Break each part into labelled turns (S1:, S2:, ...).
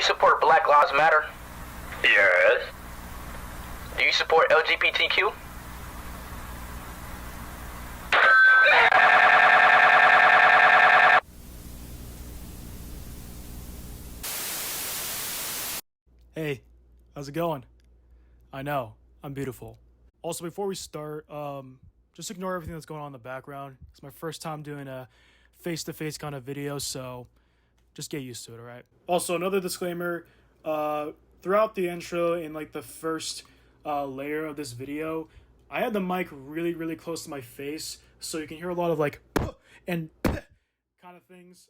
S1: you support Black Lives Matter?
S2: Yes.
S1: Do you support LGBTQ?
S3: Hey, how's it going? I know, I'm beautiful. Also, before we start, just ignore everything that's going on in the background. It's my first time doing a face-to-face kind of video, so just get used to it, alright? Also, another disclaimer, throughout the intro and like the first layer of this video, I had the mic really, really close to my face, so you can hear a lot of like and kind of things,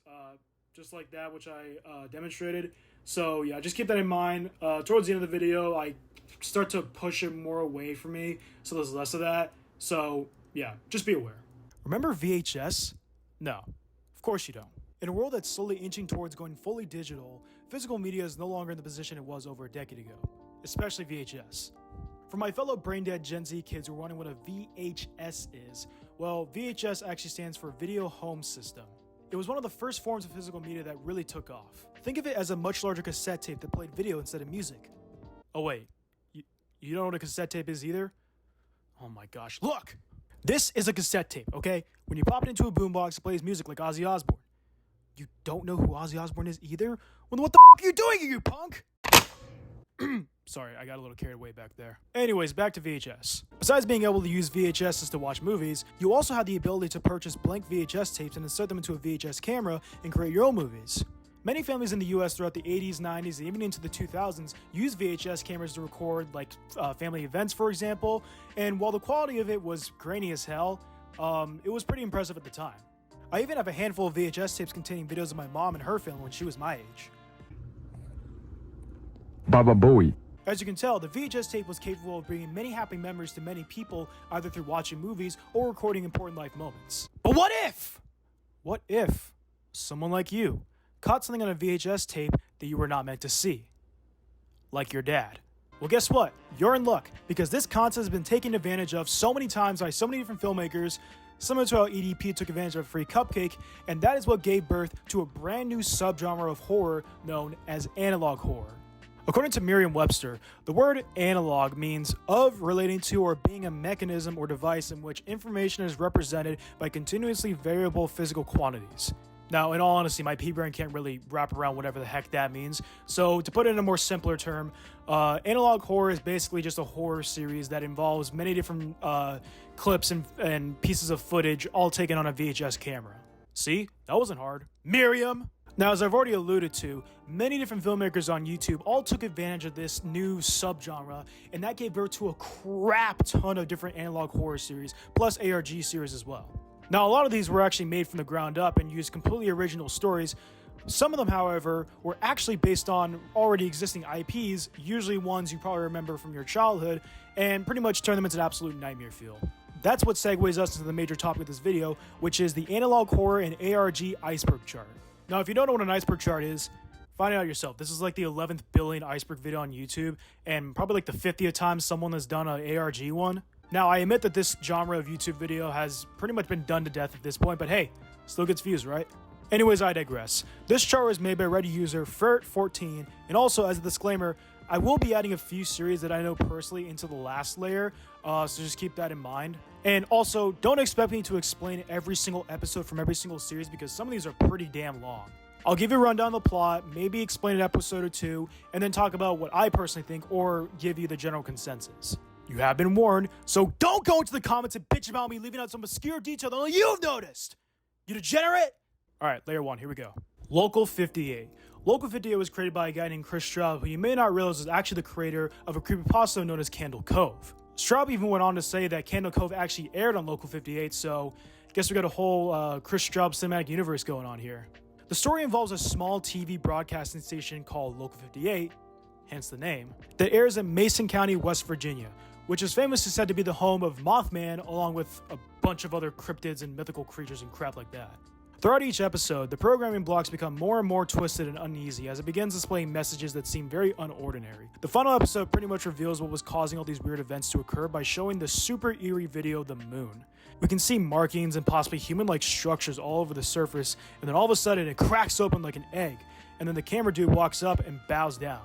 S3: just like that, which I demonstrated. So yeah, just keep that in mind. Towards the end of the video, I start to push it more away from me, so there's less of that. So yeah, just be aware. Remember VHS? No, of course you don't. In a world that's slowly inching towards going fully digital, physical media is no longer in the position it was over a decade ago, especially VHS. For my fellow brain-dead Gen Z kids who are wondering what a VHS is, well, VHS actually stands for Video Home System. It was one of the first forms of physical media that really took off. Think of it as a much larger cassette tape that played video instead of music. Oh wait, you don't know what a cassette tape is either? Oh my gosh, look! This is a cassette tape, okay? When you pop it into a boombox, it plays music like Ozzy Osbourne. You don't know who Ozzy Osbourne is either? Well, what the f*** are you doing, you punk? Sorry, I got a little carried away back there. Anyways, back to VHS. Besides being able to use VHSs to watch movies, you also had the ability to purchase blank VHS tapes and insert them into a VHS camera and create your own movies. Many families in the US throughout the 80s, 90s, and even into the 2000s used VHS cameras to record like family events, for example, and while the quality of it was grainy as hell, it was pretty impressive at the time. I even have a handful of VHS tapes containing videos of my mom and her family when she was my age.
S4: Baba Booey.
S3: As you can tell, the VHS tape was capable of bringing many happy memories to many people, either through watching movies or recording important life moments. But what if someone like you caught something on a VHS tape that you were not meant to see? Like your dad. Well, guess what? You're in luck, because this concept has been taken advantage of so many times by so many different filmmakers, similar to how EDP took advantage of a free cupcake, and that is what gave birth to a brand new subgenre of horror known as analog horror. According to Merriam-Webster, the word analog means of, relating to, or being a mechanism or device in which information is represented by continuously variable physical quantities. Now, in all honesty, my pea-brain can't really wrap around whatever the heck that means. So, to put it in a more simpler term, analog horror is basically just a horror series that involves many different clips and pieces of footage all taken on a VHS camera. See? That wasn't hard. Merriam! Now, as I've already alluded to, many different filmmakers on YouTube all took advantage of this new subgenre, and that gave birth to a crap ton of different analog horror series, plus ARG series as well. Now, a lot of these were actually made from the ground up and used completely original stories. Some of them, however, were actually based on already existing IPs, usually ones you probably remember from your childhood, and pretty much turned them into an absolute nightmare feel. That's what segues us into the major topic of this video, which is the analog horror and ARG iceberg chart. Now, if you don't know what an iceberg chart is, find it out yourself. This is like the 11th billion iceberg video on YouTube, and probably like the 50th time someone has done an ARG one. Now, I admit that this genre of YouTube video has pretty much been done to death at this point, but hey, still gets views, right? Anyways, I digress. This chart was made by Reddit user Fert14, and also, as a disclaimer, I will be adding a few series that I know personally into the last layer, so just keep that in mind. And also, don't expect me to explain every single episode from every single series, because some of these are pretty damn long. I'll give you a rundown of the plot, maybe explain an episode or two, and then talk about what I personally think, or give you the general consensus. You have been warned, so don't go into the comments and bitch about me leaving out some obscure detail that only you've noticed! You degenerate! Alright, layer 1, here we go. Local 58. Local 58 was created by a guy named Chris Straub, who you may not realize is actually the creator of a creepypasta known as Candle Cove. Straub even went on to say that Candle Cove actually aired on Local 58, so I guess we got a whole Chris Straub cinematic universe going on here. The story involves a small TV broadcasting station called Local 58, hence the name, that airs in Mason County, West Virginia, which is famously said to be the home of Mothman, along with a bunch of other cryptids and mythical creatures and crap like that. Throughout each episode, the programming blocks become more and more twisted and uneasy as it begins displaying messages that seem very unordinary. The final episode pretty much reveals what was causing all these weird events to occur by showing the super eerie video of the moon. We can see markings and possibly human-like structures all over the surface, and then all of a sudden it cracks open like an egg, and then the camera dude walks up and bows down.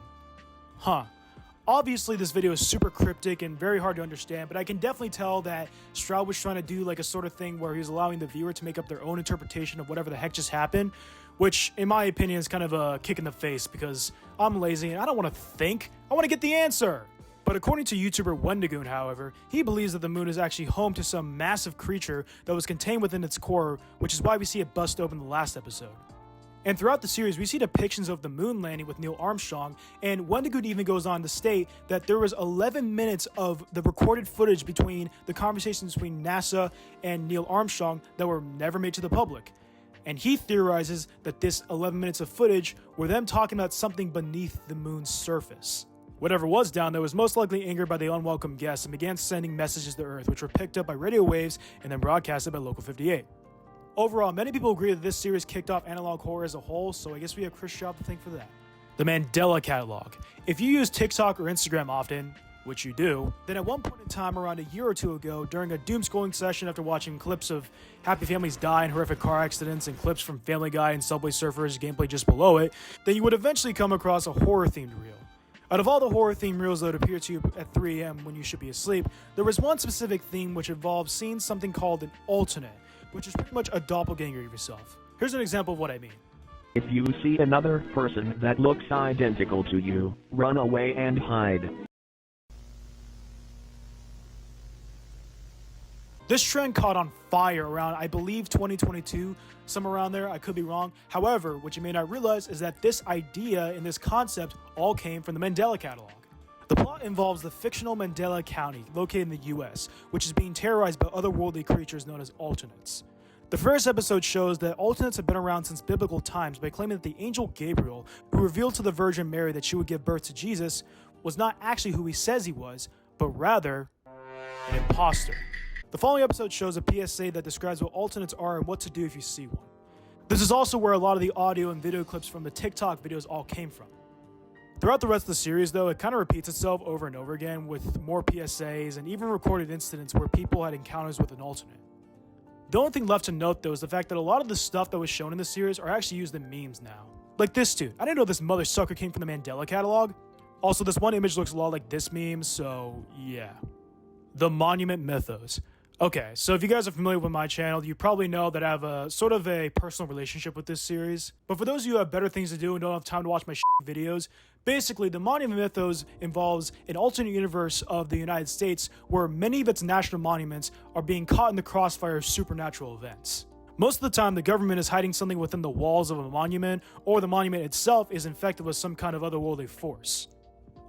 S3: Obviously, this video is super cryptic and very hard to understand, but I can definitely tell that Stroud was trying to do like a sort of thing where he was allowing the viewer to make up their own interpretation of whatever the heck just happened, which, in my opinion, is kind of a kick in the face because I'm lazy and I don't want to think. I want to get the answer. But according to YouTuber Wendigoon, however, he believes that the moon is actually home to some massive creature that was contained within its core, which is why we see it bust open the last episode. And throughout the series, we see depictions of the moon landing with Neil Armstrong, and Wendigoon even goes on to state that there was 11 minutes of the recorded footage between the conversations between NASA and Neil Armstrong that were never made to the public. And he theorizes that this 11 minutes of footage were them talking about something beneath the moon's surface. Whatever was down there was most likely angered by the unwelcome guests and began sending messages to Earth, which were picked up by radio waves and then broadcasted by Local 58. Overall, many people agree that this series kicked off analog horror as a whole, so I guess we have Chris Schaub to thank for that. The Mandela Catalog. If you use TikTok or Instagram often, which you do, then at one point in time around a year or two ago, during a doom-scrolling session after watching clips of happy families die in horrific car accidents and clips from Family Guy and Subway Surfers gameplay just below it, then you would eventually come across a horror-themed reel. Out of all the horror-themed reels that appear to you at 3 a.m. when you should be asleep, there was one specific theme which involved seeing something called an alternate, which is pretty much a doppelganger of yourself. Here's an example of what I mean.
S2: If you see another person that looks identical to you, run away and hide.
S3: This trend caught on fire around, I believe, 2022, somewhere around there. I could be wrong. However, what you may not realize is that this idea and this concept all came from the Mandela Catalog. The plot involves the fictional Mandela County, located in the US, which is being terrorized by otherworldly creatures known as alternates. The first episode shows that alternates have been around since biblical times by claiming that the angel Gabriel, who revealed to the Virgin Mary that she would give birth to Jesus, was not actually who he says he was, but rather an imposter. The following episode shows a PSA that describes what alternates are and what to do if you see one. This is also where a lot of the audio and video clips from the TikTok videos all came from. Throughout the rest of the series, though, it kind of repeats itself over and over again with more PSAs and even recorded incidents where people had encounters with an alternate. The only thing left to note, though, is the fact that a lot of the stuff that was shown in the series are actually used in memes now. Like this dude. I didn't know this mother sucker came from the Mandela Catalog. Also, this one image looks a lot like this meme, so yeah. The Monument Mythos. Okay, so if you guys are familiar with my channel, you probably know that I have a sort of a personal relationship with this series. But for those of you who have better things to do and don't have time to watch my videos, basically the Monument Mythos involves an alternate universe of the United States where many of its national monuments are being caught in the crossfire of supernatural events. Most of the time, the government is hiding something within the walls of a monument, or the monument itself is infected with some kind of otherworldly force.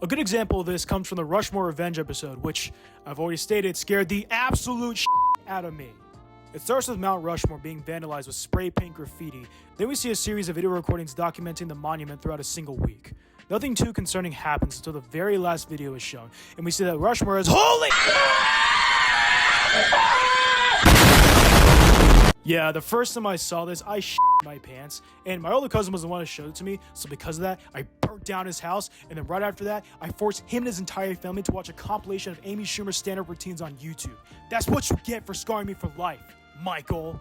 S3: A good example of this comes from the Rushmore Revenge episode, which, I've already stated, scared the absolute out of me. It starts with Mount Rushmore being vandalized with spray paint graffiti. Then we see a series of video recordings documenting the monument throughout a single week. Nothing too concerning happens until the very last video is shown, and we see that Rushmore is holy. Yeah, the first time I saw this, I shit my pants, and my older cousin was the one who showed it to me, so because of that, I burnt down his house, and then right after that, I forced him and his entire family to watch a compilation of Amy Schumer's stand-up routines on YouTube. That's what you get for scarring me for life, Michael.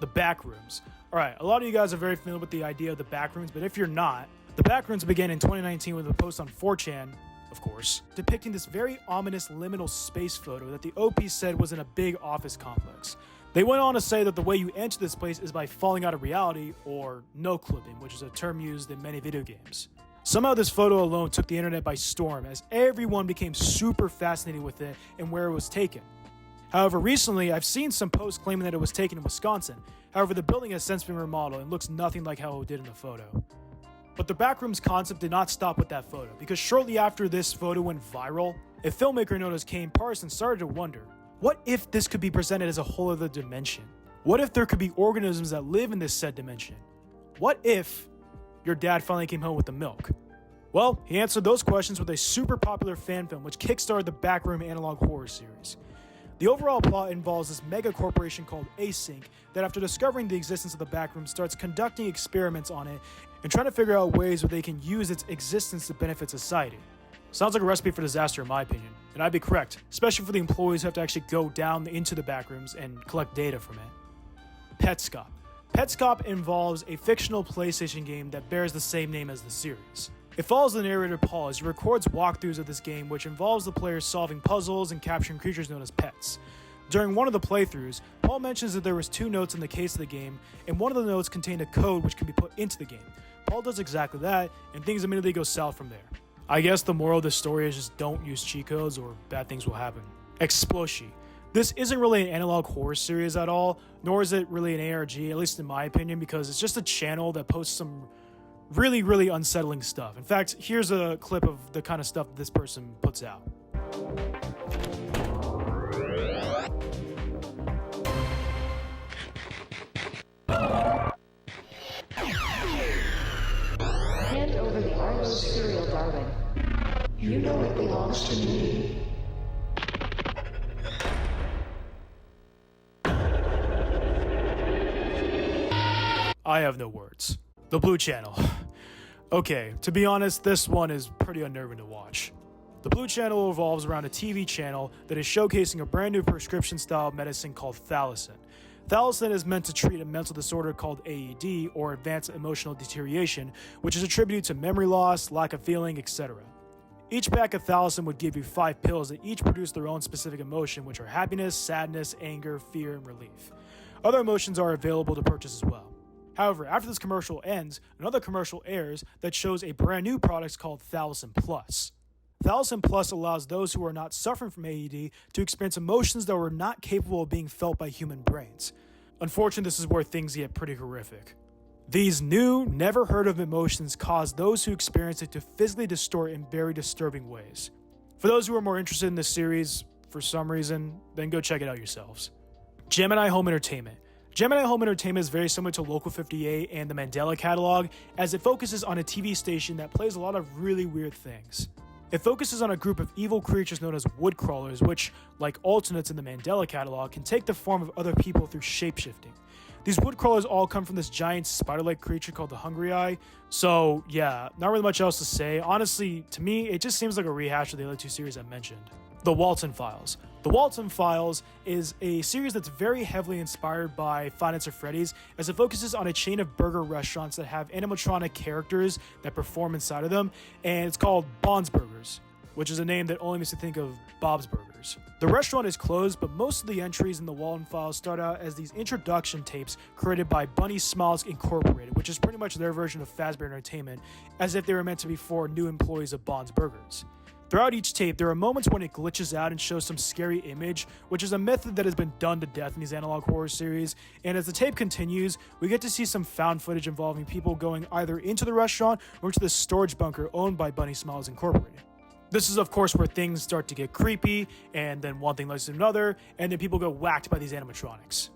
S3: The Backrooms. Alright, a lot of you guys are very familiar with the idea of the Backrooms, but if you're not, the Backrooms began in 2019 with a post on 4chan, of course, depicting this very ominous liminal space photo that the OP said was in a big office complex. They went on to say that the way you enter this place is by falling out of reality, or no-clipping, which is a term used in many video games. Somehow this photo alone took the internet by storm, as everyone became super fascinated with it and where it was taken. However, recently I've seen some posts claiming that it was taken in Wisconsin. However, the building has since been remodeled and looks nothing like how it did in the photo. But the Backrooms concept did not stop with that photo, because shortly after this photo went viral, a filmmaker known as Kane Parson started to wonder, what if this could be presented as a whole other dimension? What if there could be organisms that live in this said dimension? What if your dad finally came home with the milk? Well, he answered those questions with a super popular fan film which kickstarted the Backroom analog horror series. The overall plot involves this mega corporation called Async that, after discovering the existence of the backroom, starts conducting experiments on it and trying to figure out ways where they can use its existence to benefit society. Sounds like a recipe for disaster in my opinion, and I'd be correct, especially for the employees who have to actually go down into the backrooms and collect data from it. Petscop. Petscop involves a fictional PlayStation game that bears the same name as the series. It follows the narrator Paul as he records walkthroughs of this game, which involves the players solving puzzles and capturing creatures known as pets. During one of the playthroughs, Paul mentions that there was 2 notes in the case of the game, and one of the notes contained a code which can be put into the game. Paul does exactly that, and things immediately go south from there. I guess the moral of the story is just don't use cheat codes or bad things will happen. Exploshi. This isn't really an analog horror series at all, nor is it really an ARG, at least in my opinion, because it's just a channel that posts some really unsettling stuff. In fact, here's a clip of the kind of stuff this person puts out.
S4: Hand over the Argo cereal, darling.
S5: You know it belongs to me.
S3: I have no words. The Blue Channel. Okay, to be honest, this one is pretty unnerving to watch. The Blue Channel revolves around a TV channel that is showcasing a brand new prescription-style medicine called Thalocin. Thalocin is meant to treat a mental disorder called AED, or advanced emotional deterioration, which is attributed to memory loss, lack of feeling, etc. Each pack of Thalocin would give you 5 pills that each produce their own specific emotion, which are happiness, sadness, anger, fear, and relief. Other emotions are available to purchase as well. However, after this commercial ends, another commercial airs that shows a brand new product called Thalocin Plus. Thalocin Plus allows those who are not suffering from AED to experience emotions that were not capable of being felt by human brains. Unfortunately, this is where things get pretty horrific. These new, never heard of emotions cause those who experience it to physically distort in very disturbing ways. For those who are more interested in this series, for some reason, then go check it out yourselves. Gemini Home Entertainment. Gemini Home Entertainment is very similar to Local 58 and the Mandela Catalog, as it focuses on a TV station that plays a lot of really weird things. It focuses on a group of evil creatures known as woodcrawlers, which, like alternates in the Mandela Catalog, can take the form of other people through shapeshifting. These woodcrawlers all come from this giant spider-like creature called the Hungry Eye. So yeah, not really much else to say. Honestly, to me, it just seems like a rehash of the other 2 series I mentioned. The Walton Files. The Walton Files is a series that's very heavily inspired by Five Nights at Freddy's, as it focuses on a chain of burger restaurants that have animatronic characters that perform inside of them, and it's called Bob's Burgers, which is a name that only makes you think of Bob's Burgers. The restaurant is closed, but most of the entries in the Walton Files start out as these introduction tapes created by Bunny Smiles Incorporated, which is pretty much their version of Fazbear Entertainment, as if they were meant to be for new employees of Bob's Burgers. Throughout each tape, there are moments when it glitches out and shows some scary image, which is a method that has been done to death in these analog horror series, and as the tape continues, we get to see some found footage involving people going either into the restaurant or into the storage bunker owned by Bunny Smiles Incorporated. This is, of course, where things start to get creepy, and then one thing leads to another, and then people get whacked by these animatronics.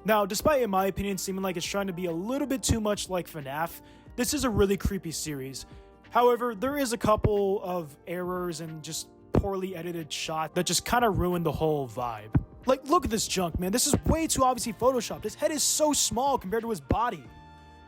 S3: Now, despite, in my opinion, seeming like it's trying to be a little bit too much like FNAF, this is a really creepy series. However, there is a couple of errors and just poorly edited shots that just kind of ruin the whole vibe. Like, look at this junk, man. This is way too obviously photoshopped. His head is so small compared to his body.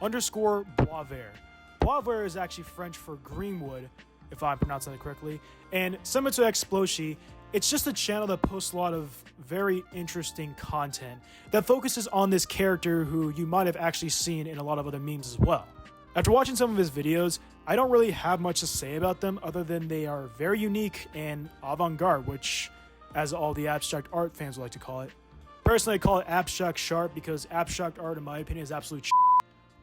S3: _ Boisvert. Boisvert is actually French for Greenwood, if I'm pronouncing that correctly. And similar to Exploshi, it's just a channel that posts a lot of very interesting content that focuses on this character who you might have actually seen in a lot of other memes as well. After watching some of his videos, I don't really have much to say about them other than they are very unique and avant-garde, which, as all the abstract art fans would like to call it. Personally, I call it abstract sharp because abstract art, in my opinion, is absolute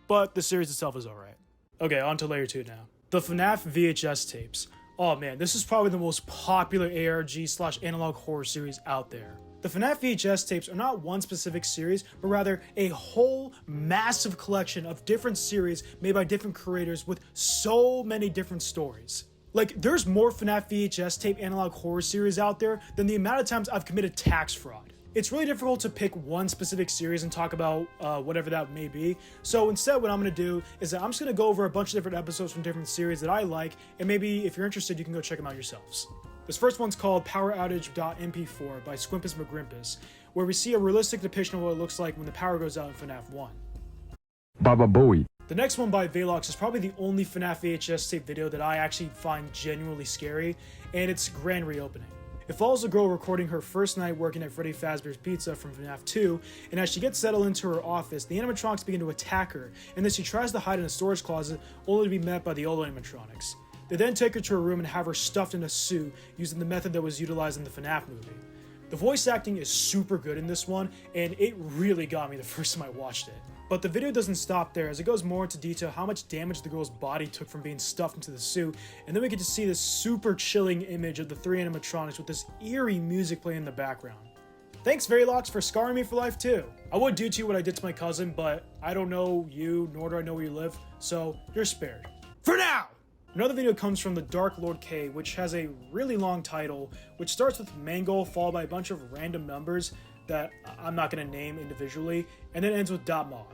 S3: but the series itself is alright. Okay, on to layer 2 now. The FNAF VHS tapes. Oh man, this is probably the most popular ARG/analog horror series out there. The FNAF VHS tapes are not one specific series, but rather a whole massive collection of different series made by different creators with so many different stories. Like, there's more FNAF VHS tape analog horror series out there than the amount of times I've committed tax fraud. It's really difficult to pick one specific series and talk about whatever that may be. So instead, what I'm going to do is that I'm just going to go over a bunch of different episodes from different series that I like, and maybe if you're interested, you can go check them out yourselves. This first one's called Power Outage.mp4 by Squimpus McGrimpus, where we see a realistic depiction of what it looks like when the power goes out in FNAF 1.
S6: Baba Booey.
S3: The next one by Velox is probably the only FNAF VHS tape video that I actually find genuinely scary, and it's Grand Reopening. It follows a girl recording her first night working at Freddy Fazbear's Pizza from FNAF 2, and as she gets settled into her office, the animatronics begin to attack her, and then she tries to hide in a storage closet, only to be met by the old animatronics. They then take her to her room and have her stuffed in a suit, using the method that was utilized in the FNAF movie. The voice acting is super good in this one, and it really got me the first time I watched it. But the video doesn't stop there, as it goes more into detail how much damage the girl's body took from being stuffed into the suit, and then we get to see this super chilling image of the three animatronics with this eerie music playing in the background. Thanks Verylox for scarring me for life too. I would do to you what I did to my cousin, but I don't know you, nor do I know where you live, so you're spared. For now! Another video comes from the Dark Lord K, which has a really long title, which starts with Mangle followed by a bunch of random numbers that I'm not going to name individually, and then ends with .mov.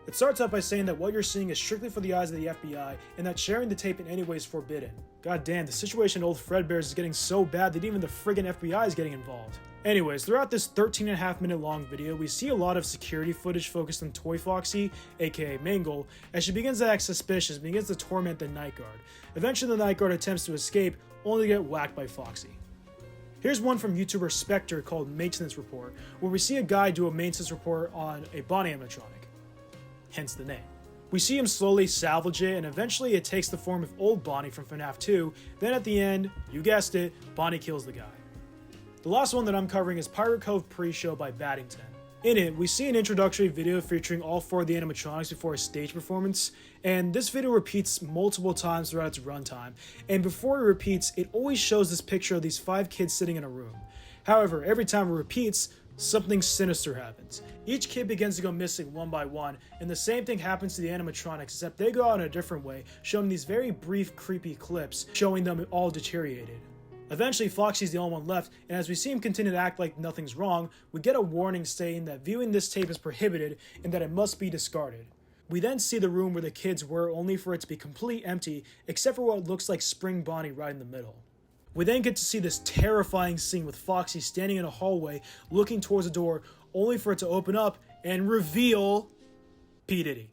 S3: It starts out by saying that what you're seeing is strictly for the eyes of the FBI, and that sharing the tape in any way is forbidden. God damn, the situation old Fredbear's is getting so bad that even the friggin' FBI is getting involved. Anyways, throughout this 13.5 minute long video, we see a lot of security footage focused on Toy Foxy, aka Mangle, as she begins to act suspicious and begins to torment the Night Guard. Eventually the Night Guard attempts to escape, only to get whacked by Foxy. Here's one from YouTuber Spectre called Maintenance Report, where we see a guy do a maintenance report on a Bonnie animatronic. Hence the name. We see him slowly salvage it, and eventually it takes the form of old Bonnie from FNAF 2, then at the end, you guessed it, Bonnie kills the guy. The last one that I'm covering is Pirate Cove Pre-Show by Baddington. In it, we see an introductory video featuring all four of the animatronics before a stage performance, and this video repeats multiple times throughout its runtime, and before it repeats, it always shows this picture of these 5 kids sitting in a room. However, every time it repeats, something sinister happens. Each kid begins to go missing one by one, and the same thing happens to the animatronics, except they go out in a different way, showing these very brief, creepy clips, showing them all deteriorated. Eventually, Foxy's the only one left, and as we see him continue to act like nothing's wrong, we get a warning saying that viewing this tape is prohibited and that it must be discarded. We then see the room where the kids were, only for it to be completely empty, except for what looks like Spring Bonnie right in the middle. We then get to see this terrifying scene with Foxy standing in a hallway, looking towards a door, only for it to open up and reveal P. Diddy.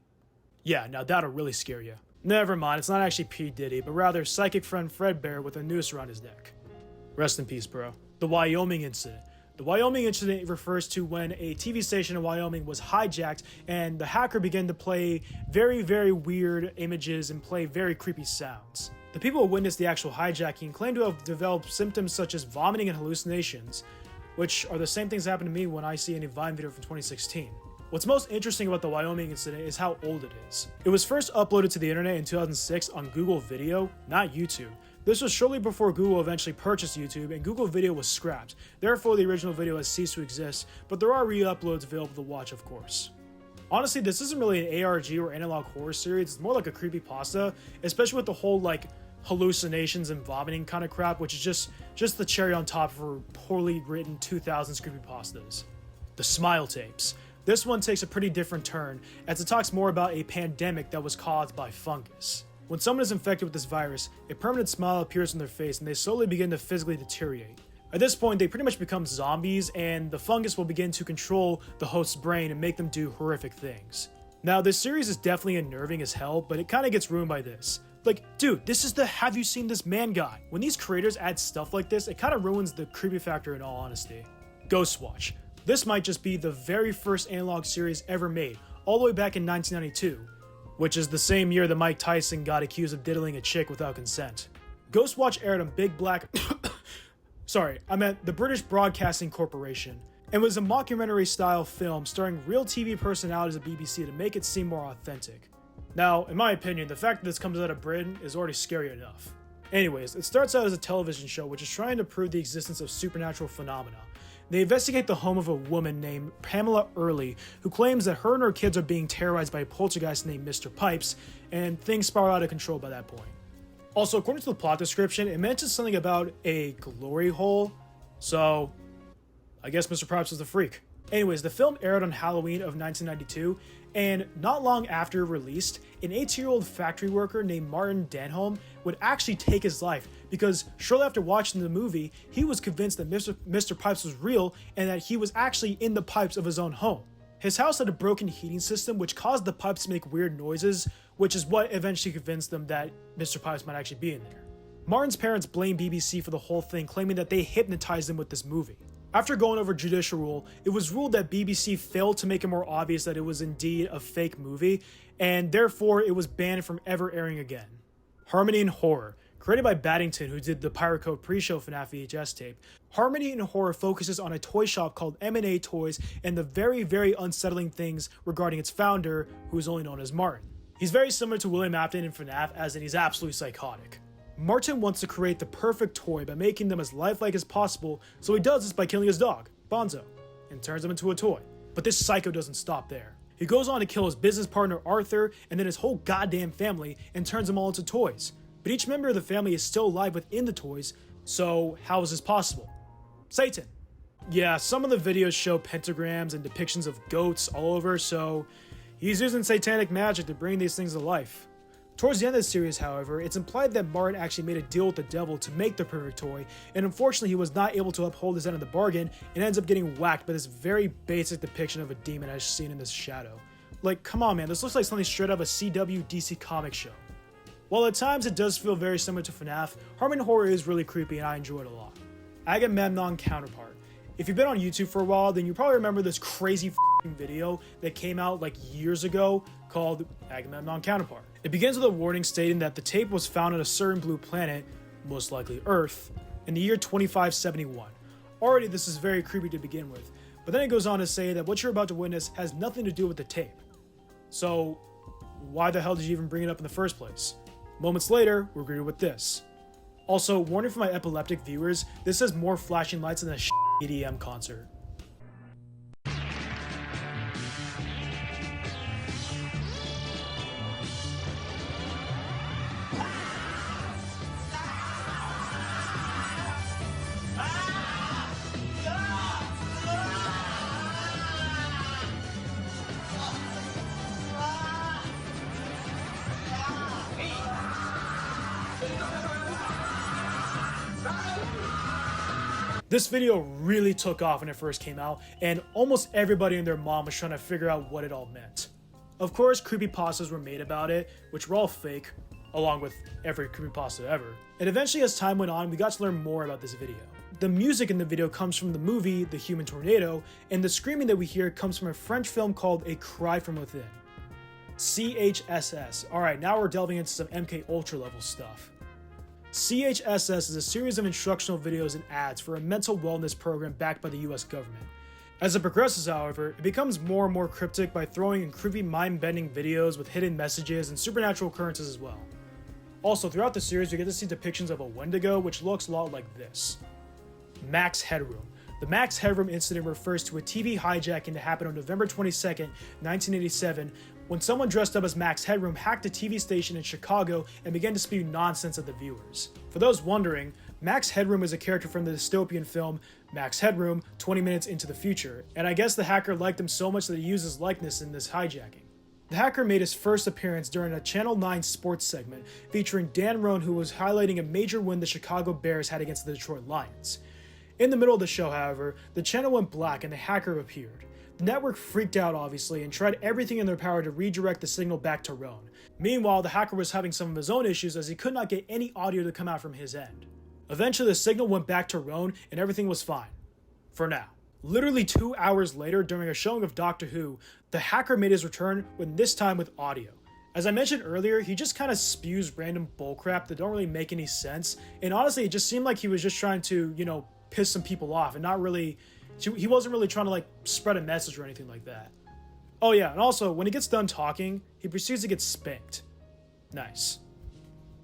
S3: Yeah, now that'll really scare you. Never mind, it's not actually P. Diddy, but rather psychic friend Fredbear with a noose around his neck. Rest in peace, bro. The Wyoming incident. The Wyoming incident refers to when a TV station in Wyoming was hijacked and the hacker began to play very, very weird images and play very creepy sounds. The people who witnessed the actual hijacking claim to have developed symptoms such as vomiting and hallucinations, which are the same things that happen to me when I see any Vine video from 2016. What's most interesting about the Wyoming incident is how old it is. It was first uploaded to the internet in 2006 on Google Video, not YouTube. This was shortly before Google eventually purchased YouTube, and Google Video was scrapped. Therefore, the original video has ceased to exist, but there are re-uploads available to watch, of course. Honestly, this isn't really an ARG or analog horror series, it's more like a creepypasta, especially with the whole, hallucinations and vomiting kind of crap, which is just the cherry on top for poorly written 2000s creepypastas. The Smile Tapes. This one takes a pretty different turn, as it talks more about a pandemic that was caused by fungus. When someone is infected with this virus, a permanent smile appears on their face and they slowly begin to physically deteriorate. At this point, they pretty much become zombies, and the fungus will begin to control the host's brain and make them do horrific things. Now, this series is definitely unnerving as hell, but it kind of gets ruined by this. Dude, this is the have you seen this man guy. When these creators add stuff like this, it kind of ruins the creepy factor in all honesty. Ghostwatch. This might just be the very first analog series ever made, all the way back in 1992. Which is the same year that Mike Tyson got accused of diddling a chick without consent. Ghostwatch aired on Big Black... Sorry, I meant the British Broadcasting Corporation, and was a mockumentary-style film starring real TV personalities of BBC to make it seem more authentic. Now, in my opinion, the fact that this comes out of Britain is already scary enough. Anyways, it starts out as a television show which is trying to prove the existence of supernatural phenomena. They investigate the home of a woman named Pamela Early, who claims that her and her kids are being terrorized by a poltergeist named Mr. Pipes, and things spiral out of control by that point. Also, according to the plot description, it mentions something about a glory hole, so I guess Mr. Pipes was a freak. Anyways, the film aired on Halloween of 1992, and not long after released, an 18-year-old factory worker named Martin Denholm would actually take his life because shortly after watching the movie, he was convinced that Mr. Pipes was real and that he was actually in the pipes of his own home. His house had a broken heating system which caused the pipes to make weird noises, which is what eventually convinced them that Mr. Pipes might actually be in there. Martin's parents blamed BBC for the whole thing, claiming that they hypnotized him with this movie. After going over judicial rule, it was ruled that BBC failed to make it more obvious that it was indeed a fake movie, and therefore it was banned from ever airing again. Harmony in Horror. Created by Baddington, who did the Pirate Code pre-show FNAF VHS tape, Harmony in Horror focuses on a toy shop called M&A Toys and the very, very unsettling things regarding its founder, who is only known as Martin. He's very similar to William Afton in FNAF, as in he's absolutely psychotic. Martin wants to create the perfect toy by making them as lifelike as possible, so he does this by killing his dog, Bonzo, and turns him into a toy. But this psycho doesn't stop there. He goes on to kill his business partner Arthur and then his whole goddamn family and turns them all into toys. But each member of the family is still alive within the toys, so how is this possible? Satan. Yeah, some of the videos show pentagrams and depictions of goats all over, so he's using satanic magic to bring these things to life. Towards the end of the series, however, it's implied that Martin actually made a deal with the devil to make the perfect toy, and unfortunately he was not able to uphold his end of the bargain and ends up getting whacked by this very basic depiction of a demon as seen in this shadow. Like, come on man, this looks like something straight out of a CW DC comic show. While at times it does feel very similar to FNAF, Harmony Horror is really creepy and I enjoy it a lot. Agamemnon Counterpart. If you've been on YouTube for a while, then you probably remember this crazy video that came out like years ago called Agamemnon Counterpart. It begins with a warning stating that the tape was found on a certain blue planet, most likely Earth, in the year 2571. Already this is very creepy to begin with, but then it goes on to say that what you're about to witness has nothing to do with the tape. So why the hell did you even bring it up in the first place? Moments later, we're greeted with this. Also, warning for my epileptic viewers, this has more flashing lights than a EDM concert. This video really took off when it first came out, and almost everybody and their mom was trying to figure out what it all meant. Of course, creepypastas were made about it, which were all fake, along with every creepypasta ever. And eventually, as time went on, we got to learn more about this video. The music in the video comes from the movie The Human Tornado, and the screaming that we hear comes from a French film called A Cry From Within. CHSS. Alright, now we're delving into some MK Ultra level stuff. CHSS is a series of instructional videos and ads for a mental wellness program backed by the US government. As it progresses, however, it becomes more and more cryptic by throwing in creepy mind-bending videos with hidden messages and supernatural occurrences as well. Also, throughout the series, we get to see depictions of a Wendigo, which looks a lot like this. Max Headroom. The Max Headroom incident refers to a TV hijacking that happened on November 22nd, 1987, when someone dressed up as Max Headroom hacked a TV station in Chicago and began to spew nonsense at the viewers. For those wondering, Max Headroom is a character from the dystopian film Max Headroom 20 Minutes into the Future, and I guess the hacker liked him so much that he used his likeness in this hijacking. The hacker made his first appearance during a Channel 9 sports segment featuring Dan Roan, who was highlighting a major win the Chicago Bears had against the Detroit Lions. In the middle of the show, however, the channel went black and the hacker appeared. The network freaked out, obviously, and tried everything in their power to redirect the signal back to Roan. Meanwhile, the hacker was having some of his own issues as he could not get any audio to come out from his end. Eventually, the signal went back to Roan and everything was fine. For now. Literally 2 hours later, during a showing of Doctor Who, the hacker made his return, this time with audio. As I mentioned earlier, he just kind of spews random bullcrap that don't really make any sense, and honestly, it just seemed like he was just trying to, piss some people off and not really... He wasn't really trying to spread a message or anything like that. Oh yeah, and also, when he gets done talking, he proceeds to get spanked. Nice.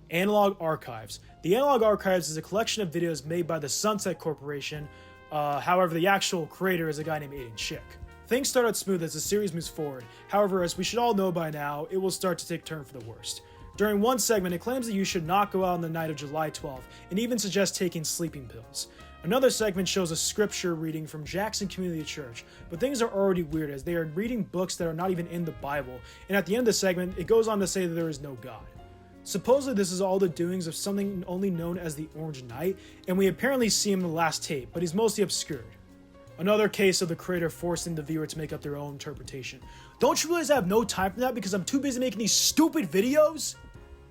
S3: Analog Archives. The Analog Archives is a collection of videos made by the Sunset Corporation. However, the actual creator is a guy named Aiden Chick. Things start out smooth as the series moves forward. However, as we should all know by now, it will start to take a turn for the worst. During one segment, it claims that you should not go out on the night of July 12th, and even suggests taking sleeping pills. Another segment shows a scripture reading from Jackson Community Church, but things are already weird as they are reading books that are not even in the Bible, and at the end of the segment, it goes on to say that there is no God. Supposedly this is all the doings of something only known as the Orange Knight, and we apparently see him in the last tape, but he's mostly obscured. Another case of the creator forcing the viewer to make up their own interpretation. Don't you realize I have no time for that because I'm too busy making these stupid videos?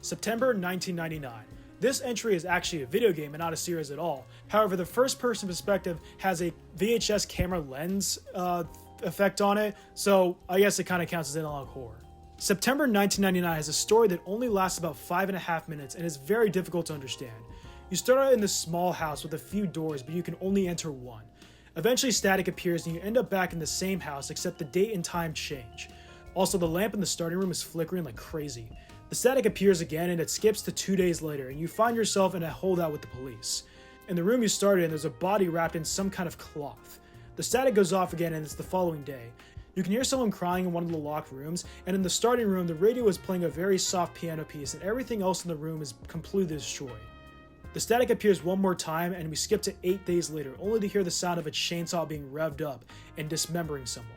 S3: September 1999. This entry is actually a video game and not a series at all. However, the first person perspective has a VHS camera lens effect on it, so I guess it kind of counts as analog horror. September 1999 has a story that only lasts about 5.5 minutes and is very difficult to understand. You start out in this small house with a few doors, but you can only enter one. Eventually static appears and you end up back in the same house except the date and time change. Also, the lamp in the starting room is flickering like crazy. The static appears again and it skips to 2 days later and you find yourself in a holdout with the police. In the room you started in, there's a body wrapped in some kind of cloth. The static goes off again and it's the following day. You can hear someone crying in one of the locked rooms, and in the starting room the radio is playing a very soft piano piece and everything else in the room is completely destroyed. The static appears one more time and we skip to 8 days later, only to hear the sound of a chainsaw being revved up and dismembering someone.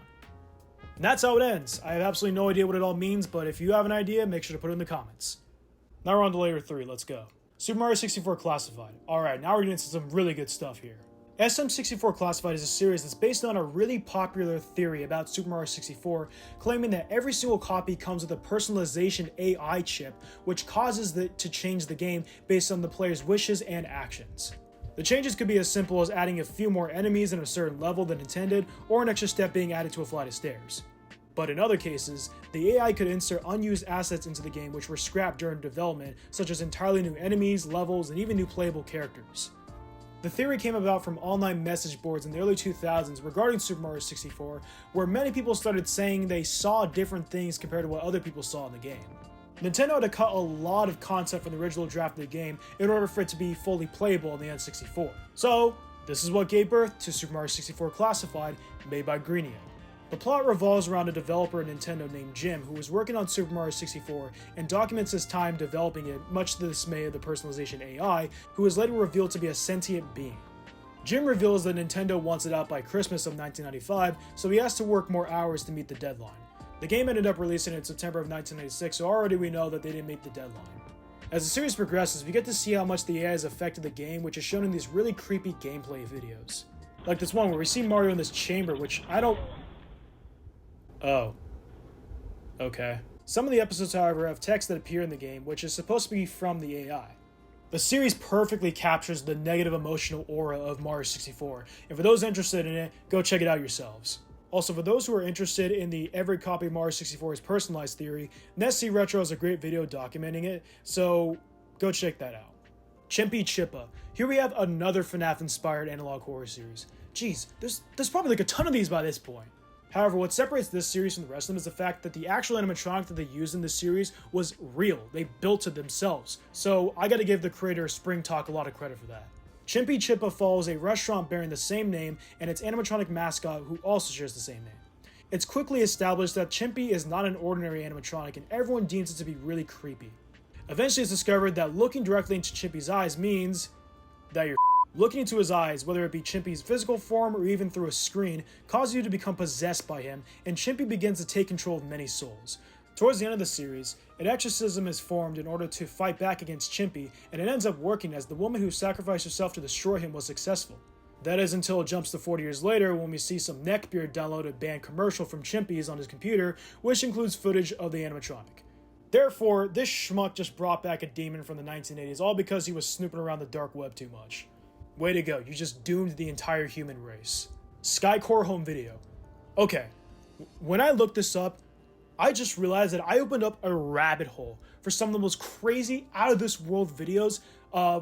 S3: And that's how it ends. I have absolutely no idea what it all means, but if you have an idea, make sure to put it in the comments. Now we're on to layer 3, let's go. Super Mario 64 Classified. Alright, now we're getting into some really good stuff here. SM64 Classified is a series that's based on a really popular theory about Super Mario 64, claiming that every single copy comes with a personalization AI chip, which causes it to change the game based on the player's wishes and actions. The changes could be as simple as adding a few more enemies in a certain level than intended, or an extra step being added to a flight of stairs. But in other cases, the AI could insert unused assets into the game which were scrapped during development, such as entirely new enemies, levels, and even new playable characters. The theory came about from online message boards in the early 2000s regarding Super Mario 64, where many people started saying they saw different things compared to what other people saw in the game. Nintendo had to cut a lot of content from the original draft of the game in order for it to be fully playable on the N64. So, this is what gave birth to Super Mario 64 Classified, made by Greenio. The plot revolves around a developer at Nintendo named Jim who was working on Super Mario 64 and documents his time developing it, much to the dismay of the personalization AI, who was later revealed to be a sentient being. Jim reveals that Nintendo wants it out by Christmas of 1995, so he has to work more hours to meet the deadline. The game ended up releasing in September of 1996, so already we know that they didn't meet the deadline. As the series progresses, we get to see how much the AI has affected the game, which is shown in these really creepy gameplay videos. Like this one where we see Mario in this chamber, which I don't... Oh. Okay. Some of the episodes, however, have text that appear in the game, which is supposed to be from the AI. The series perfectly captures the negative emotional aura of Mario 64, and for those interested in it, go check it out yourselves. Also, for those who are interested in the every copy of Mario 64 is personalized theory, Nessie Retro has a great video documenting it, so go check that out. Chimpy Chippa. Here we have another FNAF-inspired analog horror series. Jeez, there's probably like a ton of these by this point. However, what separates this series from the rest of them is the fact that the actual animatronic that they used in this series was real. They built it themselves. So I gotta give the creator Spring Talk a lot of credit for that. Chimpy Chippa follows a restaurant bearing the same name and its animatronic mascot who also shares the same name. It's quickly established that Chimpy is not an ordinary animatronic and everyone deems it to be really creepy. Eventually it's discovered that looking directly into Chimpy's eyes means that you're looking into his eyes, whether it be Chimpy's physical form or even through a screen, causes you to become possessed by him, and Chimpy begins to take control of many souls. Towards the end of the series, an exorcism is formed in order to fight back against Chimpy, and it ends up working as the woman who sacrificed herself to destroy him was successful. That is until it jumps to 40 years later when we see some neckbeard download a banned commercial from Chimpy's on his computer, which includes footage of the animatronic. Therefore, this schmuck just brought back a demon from the 1980s, all because he was snooping around the dark web too much. Way to go, you just doomed the entire human race. Skycore home video. Okay, when I looked this up, I just realized that I opened up a rabbit hole for some of the most crazy, out-of-this-world videos,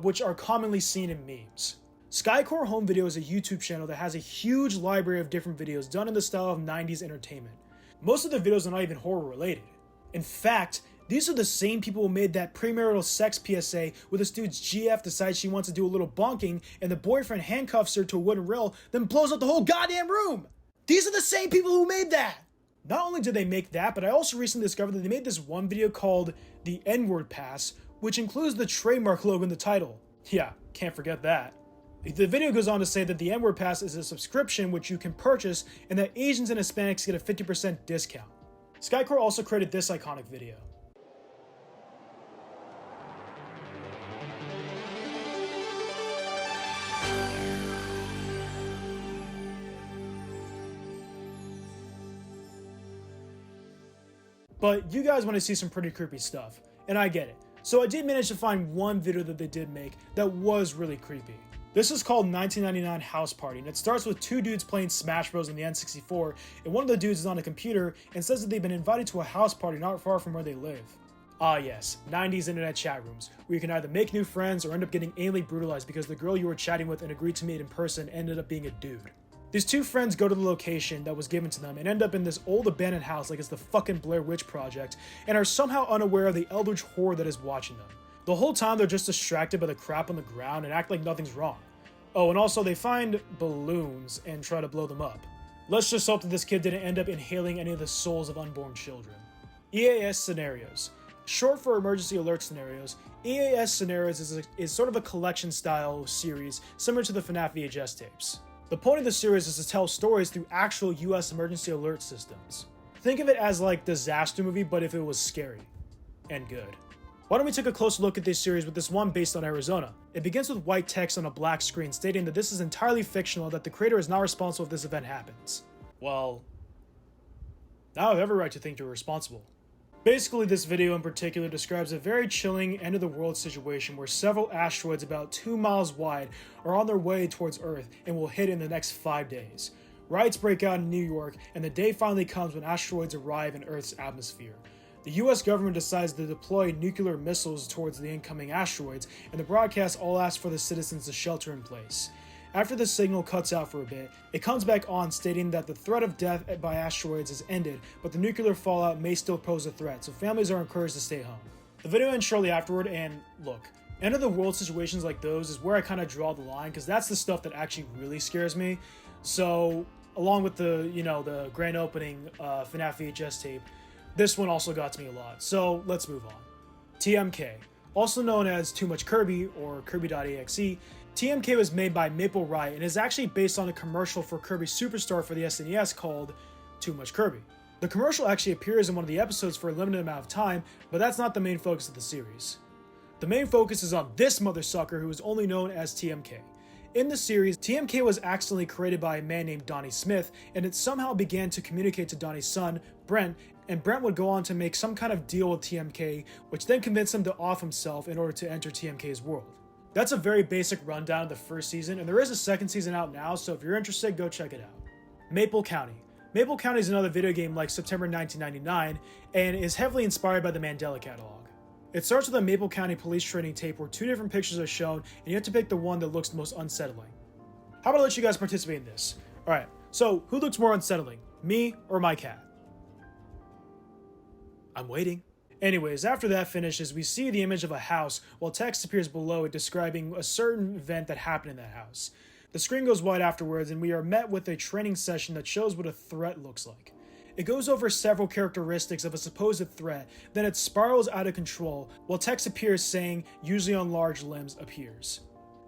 S3: which are commonly seen in memes. Skycore Home Video is a YouTube channel that has a huge library of different videos done in the style of 90s entertainment. Most of the videos are not even horror-related. In fact, these are the same people who made that premarital sex PSA where this dude's GF decides she wants to do a little bonking and the boyfriend handcuffs her to a wooden rail, then blows up the whole goddamn room! These are the same people who made that! Not only did they make that, but I also recently discovered that they made this one video called the N-Word Pass, which includes the trademark logo in the title. Yeah, can't forget that. The video goes on to say that the N-Word Pass is a subscription which you can purchase and that Asians and Hispanics get a 50% discount. Skycore also created this iconic video. But you guys want to see some pretty creepy stuff, and I get it. So I did manage to find one video that they did make that was really creepy. This is called 1999 House Party, and it starts with two dudes playing Smash Bros on the N64, and one of the dudes is on a computer and says that they've been invited to a house party not far from where they live. Ah yes, 90s internet chat rooms, where you can either make new friends or end up getting anally brutalized because the girl you were chatting with and agreed to meet in person ended up being a dude. These two friends go to the location that was given to them and end up in this old abandoned house like it's the fucking Blair Witch Project, and are somehow unaware of the eldritch horror that is watching them. The whole time they're just distracted by the crap on the ground and act like nothing's wrong. Oh, and also they find balloons and try to blow them up. Let's just hope that this kid didn't end up inhaling any of the souls of unborn children. EAS Scenarios. Short for Emergency Alert Scenarios, EAS Scenarios is sort of a collection style series similar to the FNAF VHS tapes. The point of the series is to tell stories through actual US emergency alert systems. Think of it as like Disaster Movie, but if it was scary. And good. Why don't we take a closer look at this series with this one based on Arizona? It begins with white text on a black screen stating that this is entirely fictional, that the creator is not responsible if this event happens. Well, now I have every right to think you're responsible. Basically, this video in particular describes a very chilling end-of-the-world situation where several asteroids about 2 miles wide are on their way towards Earth and will hit in the next 5 days. Riots break out in New York, and the day finally comes when asteroids arrive in Earth's atmosphere. The US government decides to deploy nuclear missiles towards the incoming asteroids, and the broadcast all asks for the citizens to shelter in place. After the signal cuts out for a bit, it comes back on stating that the threat of death by asteroids is ended, but the nuclear fallout may still pose a threat, so families are encouraged to stay home. The video ends shortly afterward, and look, end of the world situations like those is where I kind of draw the line, because that's the stuff that actually really scares me. So, along with the, the grand opening FNAF VHS tape, this one also got to me a lot. So, let's move on. TMK, also known as Too Much Kirby, or Kirby.exe, TMK was made by Maple Riot and is actually based on a commercial for Kirby Superstar for the SNES called Too Much Kirby. The commercial actually appears in one of the episodes for a limited amount of time, but that's not the main focus of the series. The main focus is on this mothersucker who is only known as TMK. In the series, TMK was accidentally created by a man named Donnie Smith, and it somehow began to communicate to Donnie's son, Brent, and Brent would go on to make some kind of deal with TMK, which then convinced him to off himself in order to enter TMK's world. That's a very basic rundown of the first season, and there is a second season out now, so if you're interested, go check it out. Maple County. Maple County is another video game like September 1999, and is heavily inspired by the Mandela Catalog. It starts with a Maple County police training tape where two different pictures are shown, and you have to pick the one that looks the most unsettling. How about I let you guys participate in this? Alright, so who looks more unsettling, me or my cat? I'm waiting. Anyways, after that finishes, we see the image of a house while text appears below it describing a certain event that happened in that house. The screen goes white afterwards, and we are met with a training session that shows what a threat looks like. It goes over several characteristics of a supposed threat, then it spirals out of control while text appears saying, usually on large limbs, appears.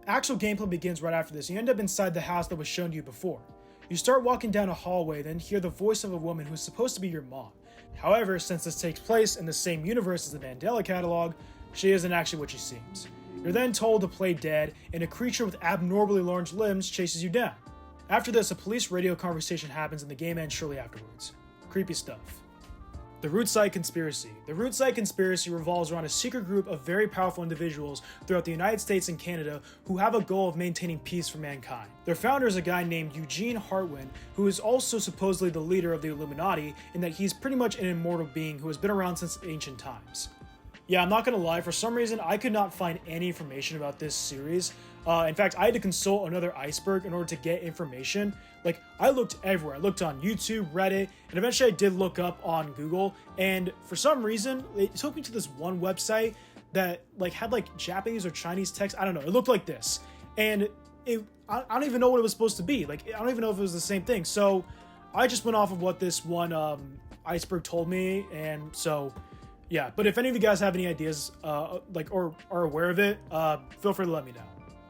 S3: Actual gameplay begins right after this. You end up inside the house that was shown to you before. You start walking down a hallway, then hear the voice of a woman who is supposed to be your mom. However, since this takes place in the same universe as the Mandela Catalog, she isn't actually what she seems. You're then told to play dead, and a creature with abnormally large limbs chases you down. After this, a police radio conversation happens and the game ends shortly afterwards. Creepy stuff. The Root Site Conspiracy. The Root Site Conspiracy revolves around a secret group of very powerful individuals throughout the United States and Canada who have a goal of maintaining peace for mankind. Their founder is a guy named Eugene Hartwin, who is also supposedly the leader of the Illuminati, in that he's pretty much an immortal being who has been around since ancient times. Yeah, I'm not gonna lie, for some reason I could not find any information about this series. In fact, I had to consult another Iceberg in order to get information. Like, I looked everywhere. I looked on YouTube, Reddit, and eventually I did look up on Google, and for some reason, it took me to this one website that had Japanese or Chinese text. I don't know, it looked like this. And I don't even know what it was supposed to be. Like, I don't even know if it was the same thing. So, I just went off of what this one Iceberg told me, and so, yeah. But if any of you guys have any ideas, or are aware of it, feel free to let me know.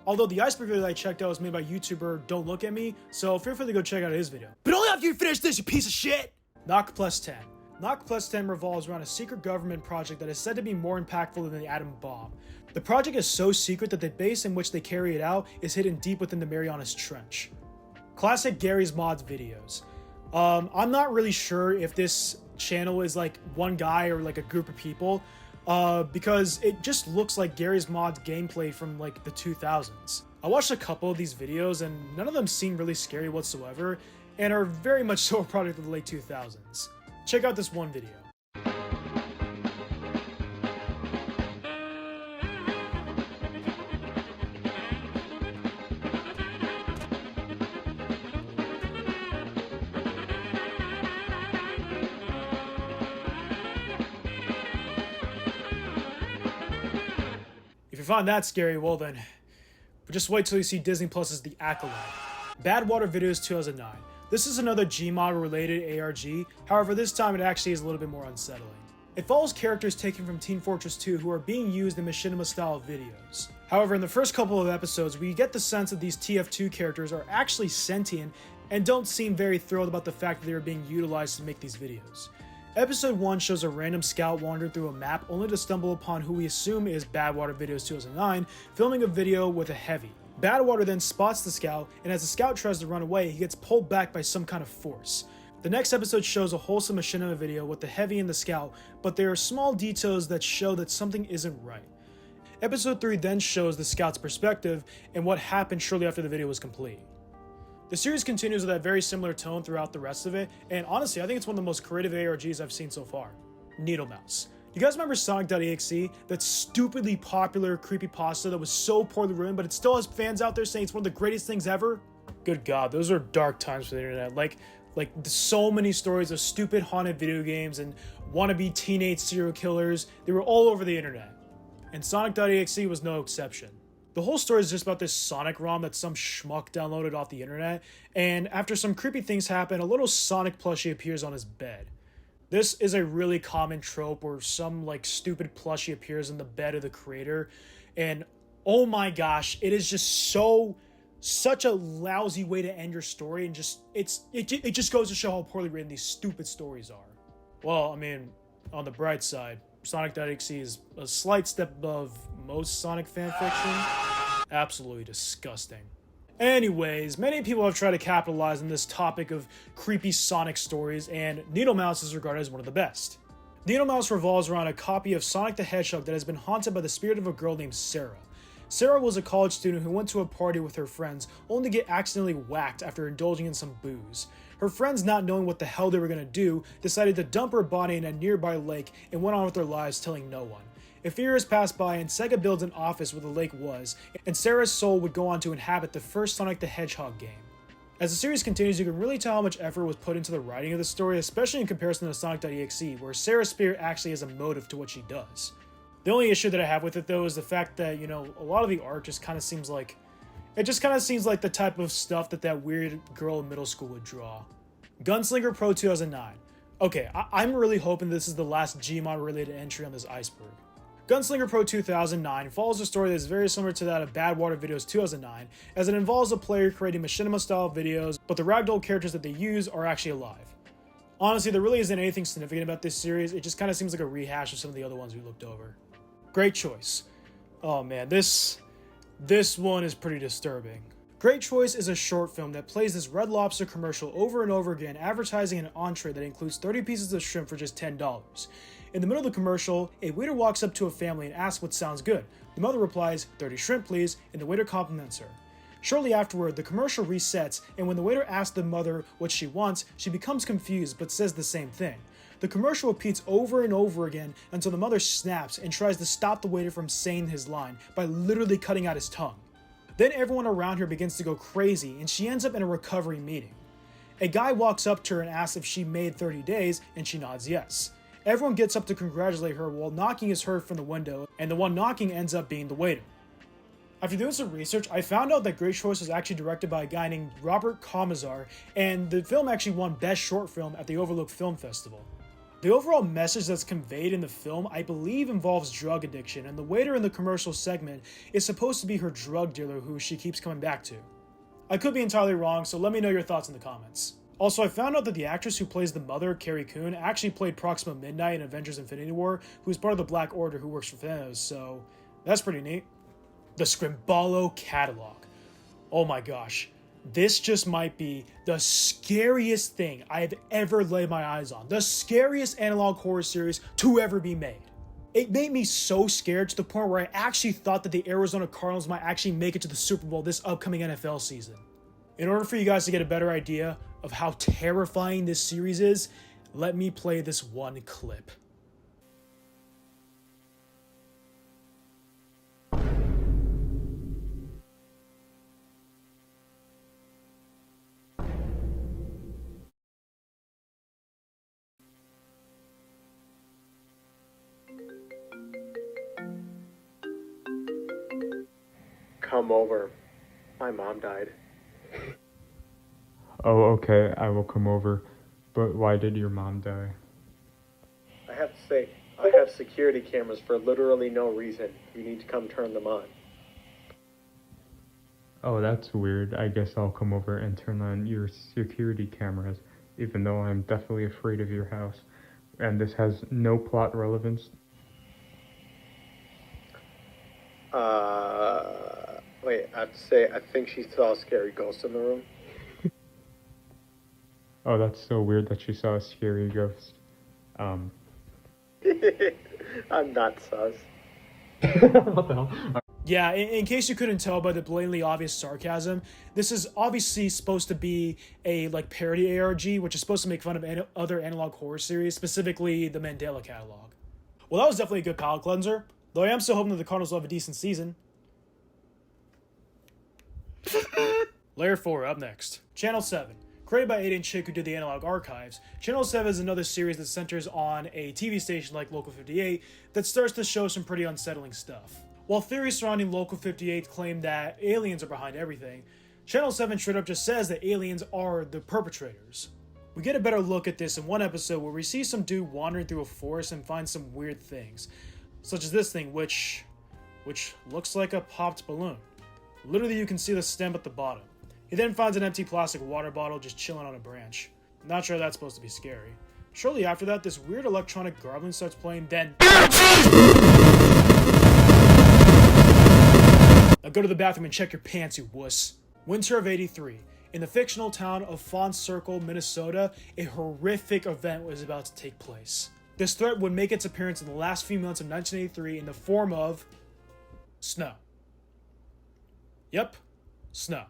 S3: Although the Iceberg video that I checked out was made by YouTuber Don't Look At Me, so feel free to go check out his video. But only after you finish this, you piece of shit! Knock Plus 10. Knock Plus 10 revolves around a secret government project that is said to be more impactful than the atom bomb. The project is so secret that the base in which they carry it out is hidden deep within the Marianas Trench. Classic Gary's Mods videos. I'm not really sure if this channel is like one guy or like a group of people, because it just looks like Gary's Mods gameplay from like the 2000s. I watched a couple of these videos and none of them seem really scary whatsoever and are very much so a product of the late 2000s. Check out this one video. If you find that scary, well then, but just wait till you see Disney Plus's The Acolyte. Bad Water Videos 2009. This is another Gmod related ARG, however this time it actually is a little bit more unsettling. It follows characters taken from Team Fortress 2 who are being used in machinima style videos. However, in the first couple of episodes, we get the sense that these TF2 characters are actually sentient and don't seem very thrilled about the fact that they are being utilized to make these videos. Episode 1 shows a random scout wandering through a map only to stumble upon who we assume is Bad Water Videos 2009 filming a video with a heavy. Badwater then spots the scout, and as the scout tries to run away, he gets pulled back by some kind of force. The next episode shows a wholesome machinima video with the heavy and the scout, but there are small details that show that something isn't right. Episode 3 then shows the scout's perspective and what happened shortly after the video was complete. The series continues with that very similar tone throughout the rest of it, and honestly, I think it's one of the most creative ARGs I've seen so far. Needle Mouse. You guys remember Sonic.exe? That stupidly popular creepypasta that was so poorly written, but it still has fans out there saying it's one of the greatest things ever? Good God, those are dark times for the internet. Like so many stories of stupid haunted video games and wannabe teenage serial killers. They were all over the internet. And Sonic.exe was no exception. The whole story is just about this Sonic ROM that some schmuck downloaded off the internet, and after some creepy things happen, a little Sonic plushie appears on his bed. This is a really common trope where some like stupid plushie appears in the bed of the creator, and oh my gosh, it is just such a lousy way to end your story, and it just goes to show how poorly written these stupid stories are. Well, I mean, on the bright side, Sonic.exe is a slight step above most Sonic fanfiction. Absolutely disgusting. Anyways, many people have tried to capitalize on this topic of creepy Sonic stories, and Needle Mouse is regarded as one of the best. Needle Mouse revolves around a copy of Sonic the Hedgehog that has been haunted by the spirit of a girl named Sarah. Sarah was a college student who went to a party with her friends only to get accidentally whacked after indulging in some booze. Her friends, not knowing what the hell they were going to do, decided to dump her body in a nearby lake and went on with their lives telling no one. A few years passed by and Sega builds an office where the lake was, and Sarah's soul would go on to inhabit the first Sonic the Hedgehog game. As the series continues, you can really tell how much effort was put into the writing of the story, especially in comparison to Sonic.exe, where Sarah's spirit actually has a motive to what she does. The only issue that I have with it though is the fact that, you know, a lot of the art just kind of seems like the type of stuff that weird girl in middle school would draw. Gunslinger Pro 2009. Okay, I'm really hoping this is the last Gmod related entry on this Iceberg. Gunslinger Pro 2009 follows a story that is very similar to that of Bad Water Videos 2009, as it involves a player creating machinima style videos, but the ragdoll characters that they use are actually alive. Honestly, there really isn't anything significant about this series, it just kind of seems like a rehash of some of the other ones we looked over. Great Choice. Oh man, this one is pretty disturbing. Great Choice is a short film that plays this Red Lobster commercial over and over again, advertising an entree that includes 30 pieces of shrimp for just $10. In the middle of the commercial, a waiter walks up to a family and asks what sounds good. The mother replies, 30 shrimp please, and the waiter compliments her. Shortly afterward, the commercial resets, and when the waiter asks the mother what she wants, she becomes confused but says the same thing. The commercial repeats over and over again until the mother snaps and tries to stop the waiter from saying his line by literally cutting out his tongue. Then everyone around her begins to go crazy, and she ends up in a recovery meeting. A guy walks up to her and asks if she made 30 days, and she nods yes. Everyone gets up to congratulate her while knocking is heard from the window, and the one knocking ends up being the waiter. After doing some research, I found out that Great Choice was actually directed by a guy named Robert Commissar, and the film actually won Best Short Film at the Overlook Film Festival. The overall message that's conveyed in the film, I believe, involves drug addiction, and the waiter in the commercial segment is supposed to be her drug dealer who she keeps coming back to. I could be entirely wrong, so let me know your thoughts in the comments. Also, I found out that the actress who plays the mother, Carrie Coon, actually played Proxima Midnight in Avengers Infinity War, who's part of the Black Order who works for Thanos, so that's pretty neat. The Scrimbalo Catalog. Oh my gosh. This just might be the scariest thing I have ever laid my eyes on. The scariest analog horror series to ever be made. It made me so scared to the point where I actually thought that the Arizona Cardinals might actually make it to the Super Bowl this upcoming NFL season. In order for you guys to get a better idea of how terrifying this series is, let me play this one clip.
S7: Come over. My mom died.
S8: Oh, okay, I will come over. But why did your mom die?
S7: I have to say, I have security cameras for literally no reason. You need to come turn them on.
S8: Oh, that's weird. I guess I'll come over and turn on your security cameras, even though I'm definitely afraid of your house. And this has no plot relevance.
S7: Wait, I have to say, I think she saw a scary ghost in the room.
S8: Oh, that's so weird that she saw a scary ghost.
S7: I'm not sus.
S8: What the hell?
S3: Yeah, in case you couldn't tell by the blatantly obvious sarcasm, this is obviously supposed to be a parody ARG, which is supposed to make fun of other analog horror series, specifically the Mandela Catalog. Well, that was definitely a good palate cleanser, though I am still hoping that the Cardinals will have a decent season. Layer 4 up next. Channel 7. Created by Aiden Chick, who did the Analog Archives, Channel 7 is another series that centers on a TV station like Local 58 that starts to show some pretty unsettling stuff. While theories surrounding Local 58 claim that aliens are behind everything, Channel 7 straight up just says that aliens are the perpetrators. We get a better look at this in one episode where we see some dude wandering through a forest and find some weird things, such as this thing which looks like a popped balloon. Literally you can see the stem at the bottom. He then finds an empty plastic water bottle just chilling on a branch. Not sure that's supposed to be scary. Shortly after that, this weird electronic garbling starts playing, then now go to the bathroom and check your pants, you wuss. Winter of '83. In the fictional town of Fawn Circle, Minnesota, a horrific event was about to take place. This threat would make its appearance in the last few months of 1983 in the form of snow. Yep, snow.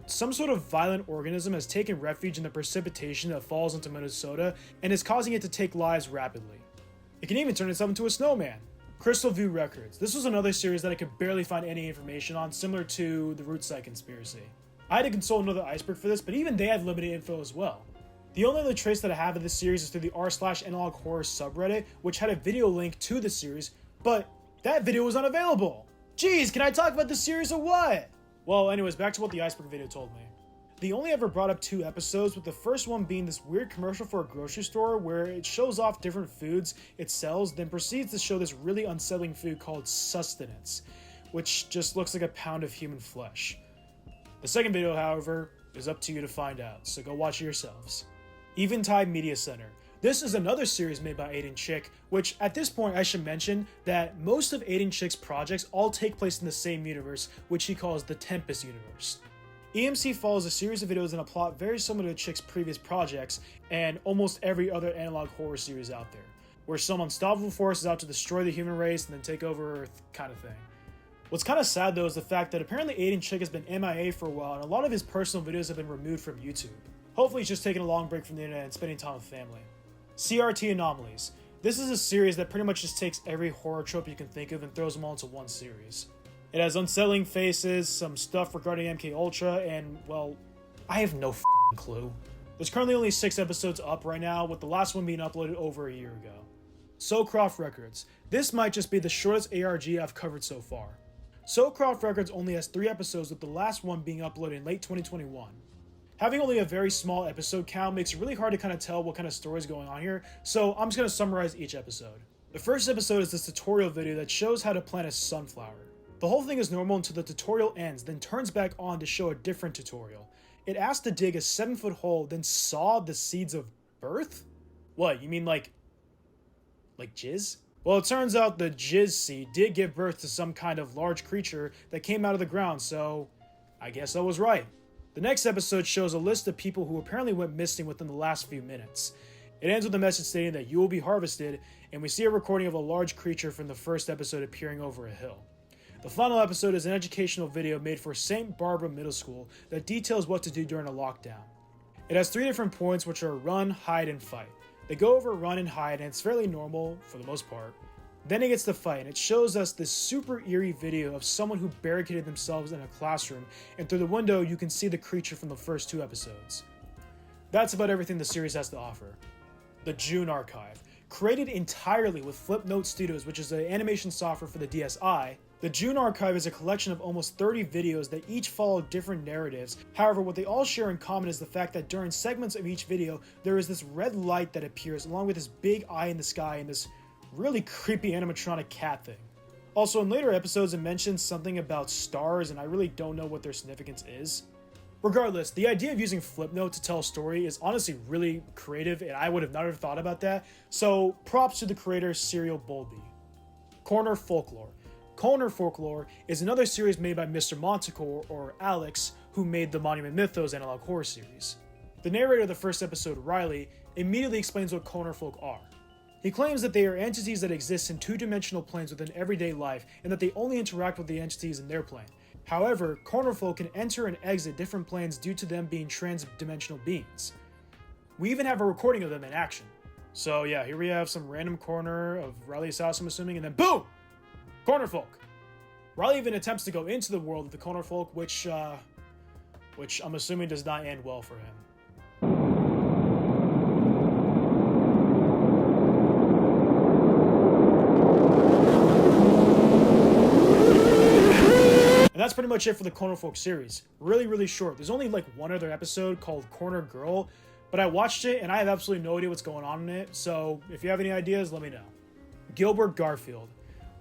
S3: Some sort of violent organism has taken refuge in the precipitation that falls into Minnesota and is causing it to take lives rapidly. It can even turn itself into a snowman. Crystal View Records. This was another series that I could barely find any information on, similar to the Root Site Conspiracy. I had to consult another Iceberg for this, but even they had limited info as well. The only other trace that I have of this series is through the r/analog horror subreddit, which had a video link to the series, but that video was unavailable. Jeez, can I talk about this series or what? Well, anyways, back to what the Iceberg video told me. They only ever brought up 2 episodes, with the first one being this weird commercial for a grocery store where it shows off different foods it sells, then proceeds to show this really unsettling food called sustenance, which just looks like a pound of human flesh. The second video, however, is up to you to find out, so go watch it yourselves. Eventide Media Center. This is another series made by Aiden Chick, which at this point I should mention that most of Aiden Chick's projects all take place in the same universe, which he calls the Tempest universe. EMC follows a series of videos and a plot very similar to Chick's previous projects and almost every other analog horror series out there, where some unstoppable force is out to destroy the human race and then take over Earth kind of thing. What's kind of sad though is the fact that apparently Aiden Chick has been MIA for a while and a lot of his personal videos have been removed from YouTube. Hopefully he's just taking a long break from the internet and spending time with family. CRT Anomalies. This is a series that pretty much just takes every horror trope you can think of and throws them all into one series. It has unsettling faces, some stuff regarding MKUltra, and, well, I have no f***ing clue. There's currently only 6 episodes up right now, with the last one being uploaded over a year ago. Socroft Records. This might just be the shortest ARG I've covered so far. Socroft Records only has 3 episodes, with the last one being uploaded in late 2021. Having only a very small episode count makes it really hard to kind of tell what kind of story is going on here, so I'm just going to summarize each episode. The first episode is this tutorial video that shows how to plant a sunflower. The whole thing is normal until the tutorial ends, then turns back on to show a different tutorial. It asks to dig a 7-foot hole, then saw the seeds of birth? What, you mean like jizz? Well, it turns out the jizz seed did give birth to some kind of large creature that came out of the ground, so I guess I was right. The next episode shows a list of people who apparently went missing within the last few minutes. It ends with a message stating that you will be harvested, and we see a recording of a large creature from the first episode appearing over a hill. The final episode is an educational video made for St. Barbara Middle School that details what to do during a lockdown. It has 3 different points, which are run, hide, and fight. They go over run and hide, and it's fairly normal for the most part. Then it gets to fight, and it shows us this super eerie video of someone who barricaded themselves in a classroom, and through the window you can see the creature from the first 2 episodes. That's about everything the series has to offer. The June Archive. Created entirely with Flipnote Studios, which is the animation software for the DSi, the June Archive is a collection of almost 30 videos that each follow different narratives. However, what they all share in common is the fact that during segments of each video, there is this red light that appears along with this big eye in the sky and this really creepy animatronic cat thing. Also, in later episodes, it mentions something about stars, and I really don't know what their significance is. Regardless, the idea of using Flipnote to tell a story is honestly really creative, and I would have never thought about that, so props to the creator Serial Bulby. Corner Folklore. Corner Folklore is another series made by Mr. Montecore, or Alex, who made the Monument Mythos analog horror series. The narrator of the first episode, Riley, immediately explains what corner folk are. He claims that they are entities that exist in 2-dimensional planes within everyday life, and that they only interact with the entities in their plane. However, corner folk can enter and exit different planes due to them being trans-dimensional beings. We even have a recording of them in action. So yeah, here we have some random corner of Riley's house, I'm assuming, and then BOOM! Corner folk! Riley even attempts to go into the world of the corner folk, which I'm assuming does not end well for him. And that's pretty much it for the Corner Folk series. Really short. There's only like one other episode called Corner Girl, but I watched it and I have absolutely no idea what's going on in it, so if you have any ideas, let me know. Gilbert Garfield.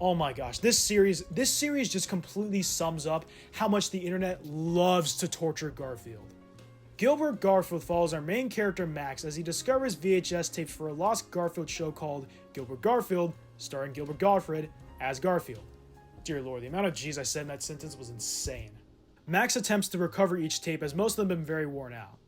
S3: Oh my gosh, this series just completely sums up how much the internet loves to torture Garfield. Gilbert Garfield follows our main character Max as he discovers VHS tapes for a lost Garfield show called Gilbert Garfield, starring Gilbert Gottfried as Garfield. Dear Lord, the amount of G's I said in that sentence was insane. Max attempts to recover each tape as most of them have been very worn out.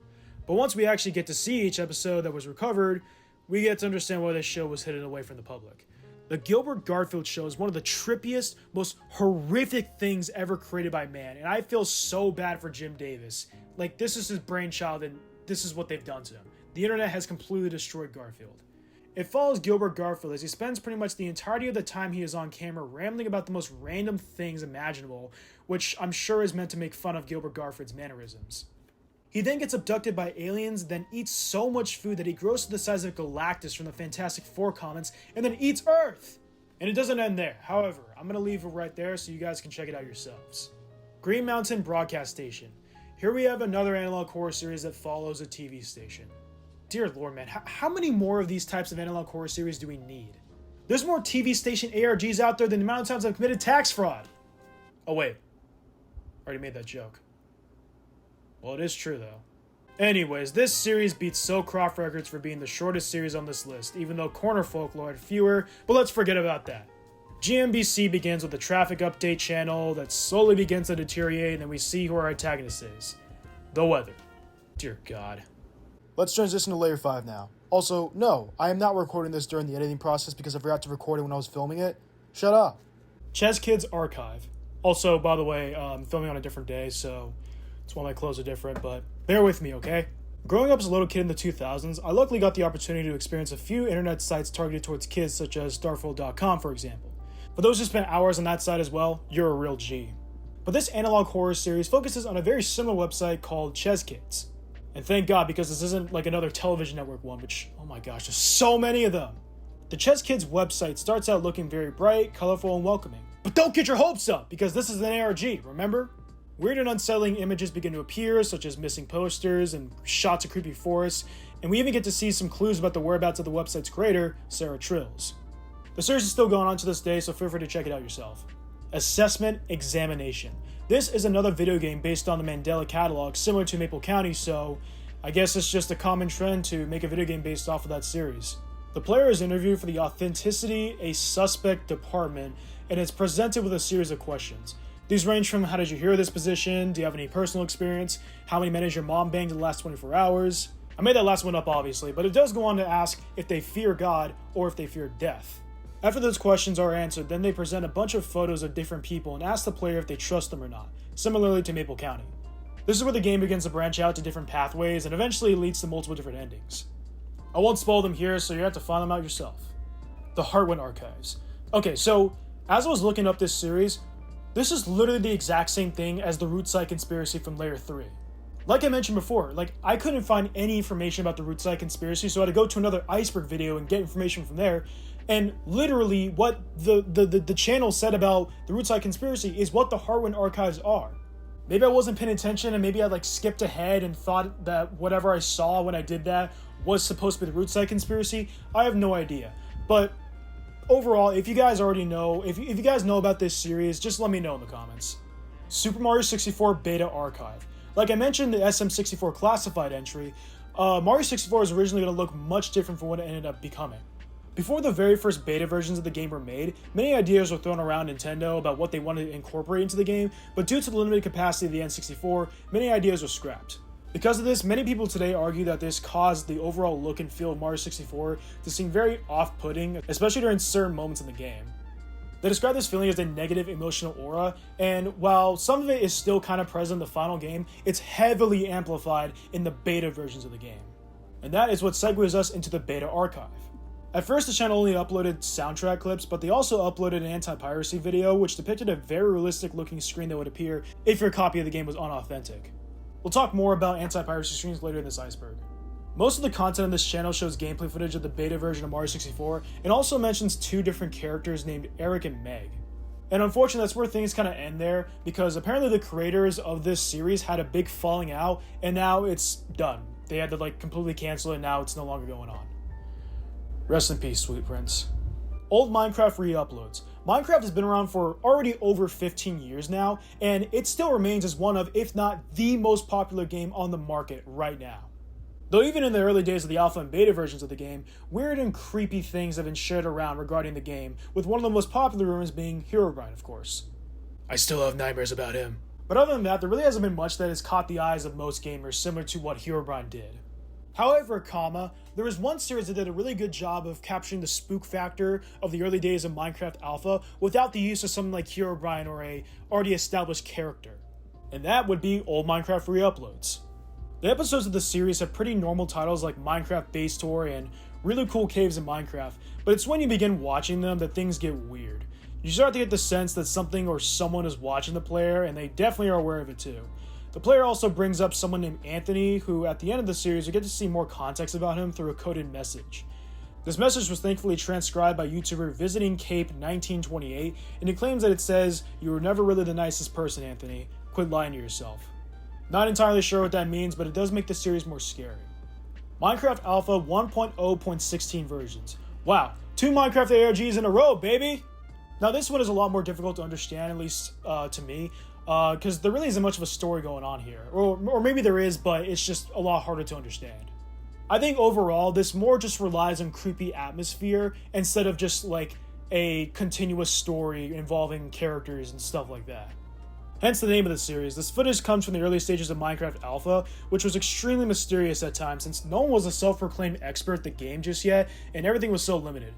S3: But once we actually get to see each episode that was recovered, we get to understand why this show was hidden away from the public. The Gilbert Garfield show is one of the trippiest, most horrific things ever created by man, and I feel so bad for Jim Davis. Like, this is his brainchild, and this is what they've done to him. The internet has completely destroyed Garfield. It follows Gilbert Garfield as he spends pretty much the entirety of the time he is on camera rambling about the most random things imaginable, which I'm sure is meant to make fun of Gilbert Garfield's mannerisms. He then gets abducted by aliens, then eats so much food that he grows to the size of Galactus from the Fantastic Four comics, and then eats Earth! And it doesn't end there. However, I'm going to leave it right there so you guys can check it out yourselves. Green Mountain Broadcast Station. Here we have another analog horror series that follows a TV station. Dear Lord, man, how many more of these types of analog horror series do we need? There's more TV station ARGs out there than the amount of times I've committed tax fraud. Oh wait, already made that joke. Well, it is true though. Anyways, this series beats Socroft records for being the shortest series on this list, even though Corner Folklore had fewer, but let's forget about that. GMBC begins with a traffic update channel that slowly begins to deteriorate, and then we see who our antagonist is. The weather. Dear God. Let's transition to layer 5 now. Also, no, I am not recording this during the editing process because I forgot to record it when I was filming it. Shut up. Ches Kids Archive. Also, by the way, I'm filming on a different day, so that's why my clothes are different, but bear with me, okay? Growing up as a little kid in the 2000s, I luckily got the opportunity to experience a few internet sites targeted towards kids, such as Starfall.com, for example. For those who spent hours on that site as well, you're a real G. But this analog horror series focuses on a very similar website called Ches Kids. And thank God, because this isn't like another television network one, which, oh my gosh, there's so many of them. The Ches Kids website starts out looking very bright, colorful, and welcoming. But don't get your hopes up, because this is an ARG, remember? Weird and unsettling images begin to appear, such as missing posters and shots of creepy forests, and we even get to see some clues about the whereabouts of the website's creator, Sarah Trills. The series is still going on to this day, so feel free to check it out yourself. Assessment Examination. This is another video game based on the Mandela catalog, similar to Maple County, so I guess it's just a common trend to make a video game based off of that series. The player is interviewed for the Authenticity a Suspect department, and it's presented with a series of questions. These range from how did you hear of this position, do you have any personal experience, how many men has your mom banged in the last 24 hours. I made that last one up obviously, but it does go on to ask if they fear God or if they fear death. After those questions are answered, then they present a bunch of photos of different people and ask the player if they trust them or not, similarly to Maple County. This is where the game begins to branch out to different pathways and eventually leads to multiple different endings. I won't spoil them here, so you have to find them out yourself. The Heartwind Archives. Okay, so as I was looking up this series, this is literally the exact same thing as the Root Site Conspiracy from Layer 3. Like I mentioned before, I couldn't find any information about the Root Site Conspiracy, so I had to go to another Iceberg video and get information from there. And literally what the channel said about the Root Site Conspiracy is what the Heartwind Archives are. Maybe I wasn't paying attention and maybe I skipped ahead and thought that whatever I saw when I did that was supposed to be the Root Site Conspiracy. I have no idea. But overall, if you guys already know, if you guys know about this series, just let me know in the comments. Super Mario 64 Beta Archive. Like I mentioned, the SM64 classified entry, Mario 64 is originally going to look much different from what it ended up becoming. Before the very first beta versions of the game were made, many ideas were thrown around Nintendo about what they wanted to incorporate into the game, but due to the limited capacity of the N64, many ideas were scrapped. Because of this, many people today argue that this caused the overall look and feel of Mario 64 to seem very off-putting, especially during certain moments in the game. They describe this feeling as a negative emotional aura, and while some of it is still kind of present in the final game, it's heavily amplified in the beta versions of the game. And that is what segues us into the beta archive. At first, the channel only uploaded soundtrack clips, but they also uploaded an anti-piracy video which depicted a very realistic looking screen that would appear if your copy of the game was unauthentic. We'll talk more about anti-piracy screens later in this Iceberg. Most of the content on this channel shows gameplay footage of the beta version of Mario 64 and also mentions two different characters named Eric and Meg. And unfortunately, that's where things kind of end there, because apparently the creators of this series had a big falling out and now it's done. They had to completely cancel it and now it's no longer going on. Rest in peace, Sweet Prince. Old Minecraft re-uploads. Minecraft has been around for already over 15 years now, and it still remains as one of, if not the most popular game on the market right now. Though even in the early days of the alpha and beta versions of the game, weird and creepy things have been shared around regarding the game, with one of the most popular rumors being Herobrine, of course. I still have nightmares about him. But other than that, there really hasn't been much that has caught the eyes of most gamers similar to what Herobrine did. However, there was one series that did a really good job of capturing the spook factor of the early days of Minecraft Alpha without the use of something like Herobrine or a already established character. And that would be Old Minecraft Re-Uploads. The episodes of the series have pretty normal titles like Minecraft Base Tour and Really Cool Caves in Minecraft, but it's when you begin watching them that things get weird. You start to get the sense that something or someone is watching the player, and they definitely are aware of it too. The player also brings up someone named Anthony, who at the end of the series you get to see more context about him through a coded message. This message was thankfully transcribed by YouTuber Visiting Cape 1928, and he claims that it says, "You were never really the nicest person, Anthony. Quit lying to yourself." Not entirely sure what that means, but it does make the series more scary. Minecraft Alpha 1.0.16 versions. Wow, 2 Minecraft ARGs in a row, baby! Now this one is a lot more difficult to understand, at least to me, because there really isn't much of a story going on here. Or maybe there is, but it's just a lot harder to understand. I think overall, this more just relies on creepy atmosphere instead of just a continuous story involving characters and stuff like that. Hence the name of the series. This footage comes from the early stages of Minecraft Alpha, which was extremely mysterious at times since no one was a self-proclaimed expert at the game just yet, and everything was so limited.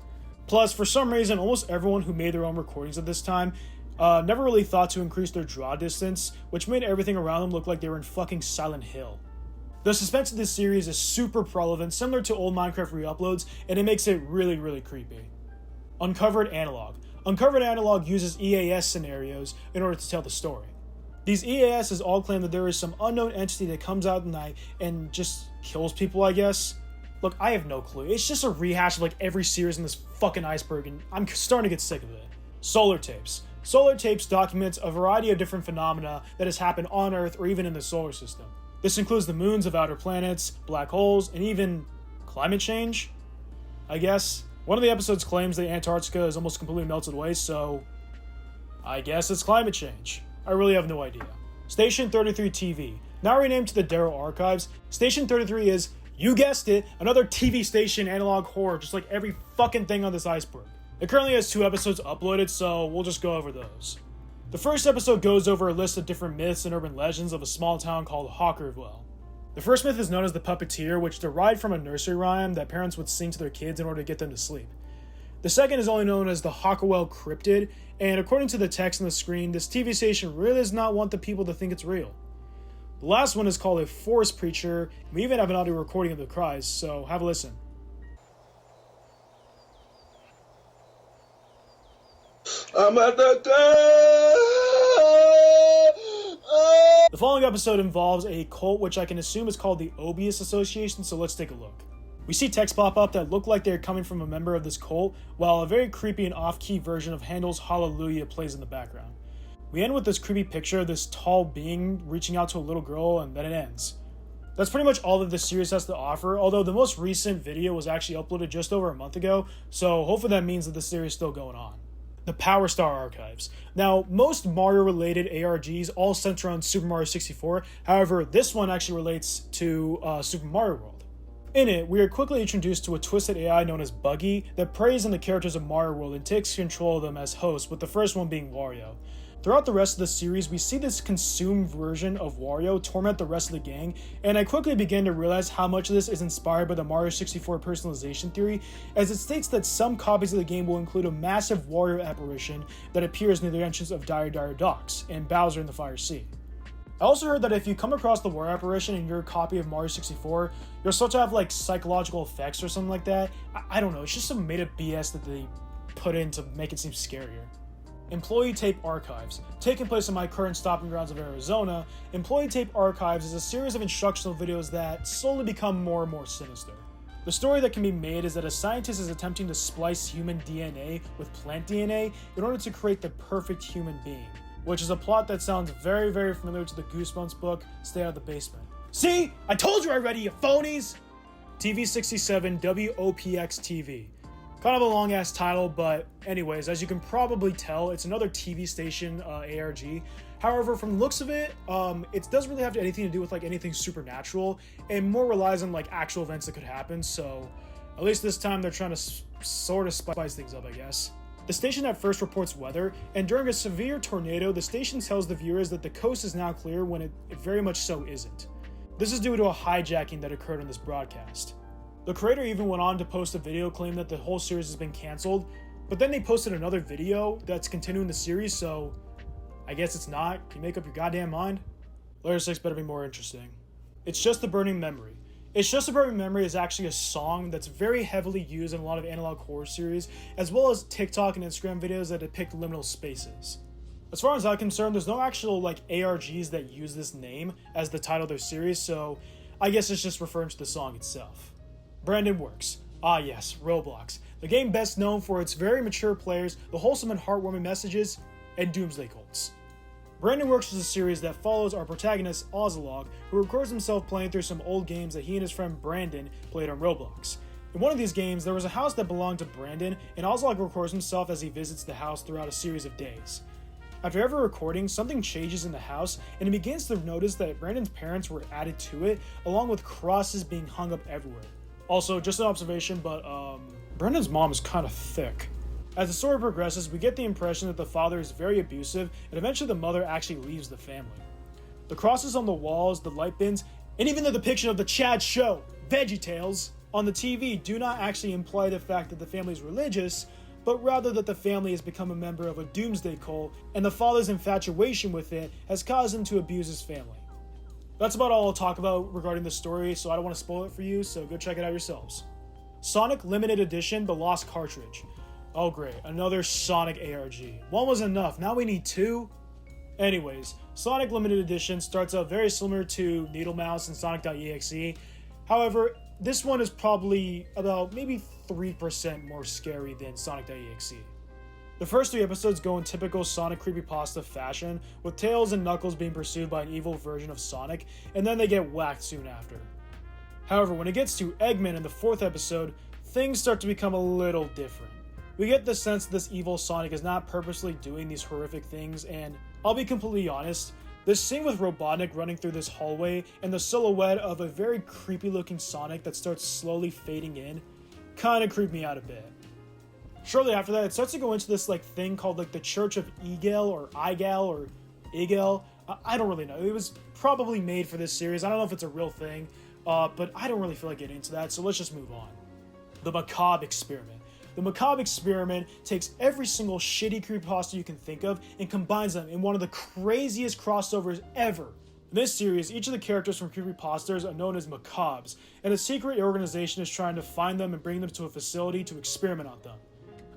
S3: Plus, for some reason, almost everyone who made their own recordings at this time never really thought to increase their draw distance, which made everything around them look like they were in fucking Silent Hill. The suspense of this series is super prevalent, similar to old Minecraft re-uploads, and it makes it really, really creepy. Uncovered Analog. Uncovered Analog uses EAS scenarios in order to tell the story. These EASs all claim that there is some unknown entity that comes out at night and just kills people, I guess. Look, I have no clue. It's just a rehash of every series in this fucking Iceberg, and I'm starting to get sick of it. Solar Tapes. Solar tapes documents a variety of different phenomena that has happened on Earth or even in the solar system. This includes the moons of outer planets, black holes, and even climate change, I guess. One of the episodes claims that Antarctica is almost completely melted away, so I guess it's climate change. I really have no idea. Station 33 TV. Now renamed to the Darrow Archives, Station 33 is, you guessed it, another TV station analog horror, just like every fucking thing on this iceberg. It currently has 2 episodes uploaded, so we'll just go over those. The first episode goes over a list of different myths and urban legends of a small town called Hawkerville. The first myth is known as the puppeteer, which derived from a nursery rhyme that parents would sing to their kids in order to get them to sleep. The second is only known as the Hawkerville cryptid, and according to the text on the screen, this TV station really does not want the people to think it's real. The last one is called a forest preacher, and we even have an audio recording of the cries, so have a listen.
S9: I'm at the
S3: The following episode involves a cult which I can assume is called the Obius Association, so let's take a look. We see text pop up that look like they're coming from a member of this cult, while a very creepy and off-key version of Handel's Hallelujah plays in the background. We end with this creepy picture of this tall being reaching out to a little girl, and then it ends. That's pretty much all that this series has to offer, although the most recent video was actually uploaded just over a month ago, so hopefully that means that the series is still going on. The Power Star Archives. Now, most Mario-related ARGs all center on Super Mario 64, however, this one actually relates to Super Mario World. In it, we are quickly introduced to a twisted AI known as Buggy that preys on the characters of Mario World and takes control of them as hosts, with the first one being Wario. Throughout the rest of the series, we see this consumed version of Wario torment the rest of the gang, and I quickly began to realize how much of this is inspired by the Mario 64 personalization theory, as it states that some copies of the game will include a massive Wario apparition that appears near the entrance of Dire Dire Docks and Bowser in the Fire Sea. I also heard that if you come across the Wario apparition in your copy of Mario 64, you're supposed to have like psychological effects or something like that. I don't know, it's just some made up BS that they put in to make it seem scarier. Employee Tape Archives. Taking place in my current stopping grounds of Arizona, Employee Tape Archives is a series of instructional videos that slowly become more and more sinister. The story that can be made is that a scientist is attempting to splice human DNA with plant DNA in order to create the perfect human being, which is a plot that sounds very, very familiar to the Goosebumps book, Stay Out of the Basement. See? I told you already, you phonies! TV67 WOPX TV. Kind of a long-ass title, but anyways, as you can probably tell, it's another TV station ARG. However, from the looks of it, it doesn't really have anything to do with like anything supernatural, and more relies on like actual events that could happen, so at least this time they're trying to sort of spice things up, I guess. The station at first reports weather, and during a severe tornado, the station tells the viewers that the coast is now clear when it very much so isn't. This is due to a hijacking that occurred on this broadcast. The creator even went on to post a video claiming that the whole series has been cancelled, but then they posted another video that's continuing the series, so I guess it's not. Can you make up your goddamn mind? Layer 6 better be more interesting. It's Just a Burning Memory. It's Just a Burning Memory is actually a song that's very heavily used in a lot of analog horror series, as well as TikTok and Instagram videos that depict liminal spaces. As far as I'm concerned, there's no actual like ARGs that use this name as the title of their series, so I guess it's just referring to the song itself. Brandon Works. Ah yes, Roblox. The game best known for its very mature players, the wholesome and heartwarming messages, and doomsday cults. Brandon Works is a series that follows our protagonist, Ozolog, who records himself playing through some old games that he and his friend Brandon played on Roblox. In one of these games, there was a house that belonged to Brandon, and Ozolog records himself as he visits the house throughout a series of days. After every recording, something changes in the house, and he begins to notice that Brandon's parents were added to it, along with crosses being hung up everywhere. Also, just an observation, but Brendan's mom is kind of thick. As the story progresses, we get the impression that the father is very abusive, and eventually the mother actually leaves the family. The crosses on the walls, the light bins, and even the depiction of the Chad show, VeggieTales, on the TV do not actually imply the fact that the family is religious, but rather that the family has become a member of a doomsday cult, and the father's infatuation with it has caused him to abuse his family. That's about all I'll talk about regarding the story, so I don't want to spoil it for you, so go check it out yourselves. Sonic Limited Edition, The Lost Cartridge. Oh great, another Sonic ARG. One was enough, now we need 2? Anyways, Sonic Limited Edition starts out very similar to Needle Mouse and Sonic.exe. However, this one is probably about maybe 3% more scary than Sonic.exe. The first 3 episodes go in typical Sonic creepypasta fashion, with Tails and Knuckles being pursued by an evil version of Sonic, and then they get whacked soon after. However, when it gets to Eggman in the 4th episode, things start to become a little different. We get the sense that this evil Sonic is not purposely doing these horrific things, and I'll be completely honest, this scene with Robotnik running through this hallway and the silhouette of a very creepy looking Sonic that starts slowly fading in kinda creeped me out a bit. Shortly after that, it starts to go into this thing called the Church of Egel or Igel or Igel. I don't really know. It was probably made for this series. I don't know if it's a real thing, but I don't really feel like getting into that, so let's just move on. The Macabre Experiment. The Macabre Experiment takes every single shitty creepypasta you can think of and combines them in one of the craziest crossovers ever. In this series, each of the characters from creepypastas are known as Macabres, and a secret organization is trying to find them and bring them to a facility to experiment on them.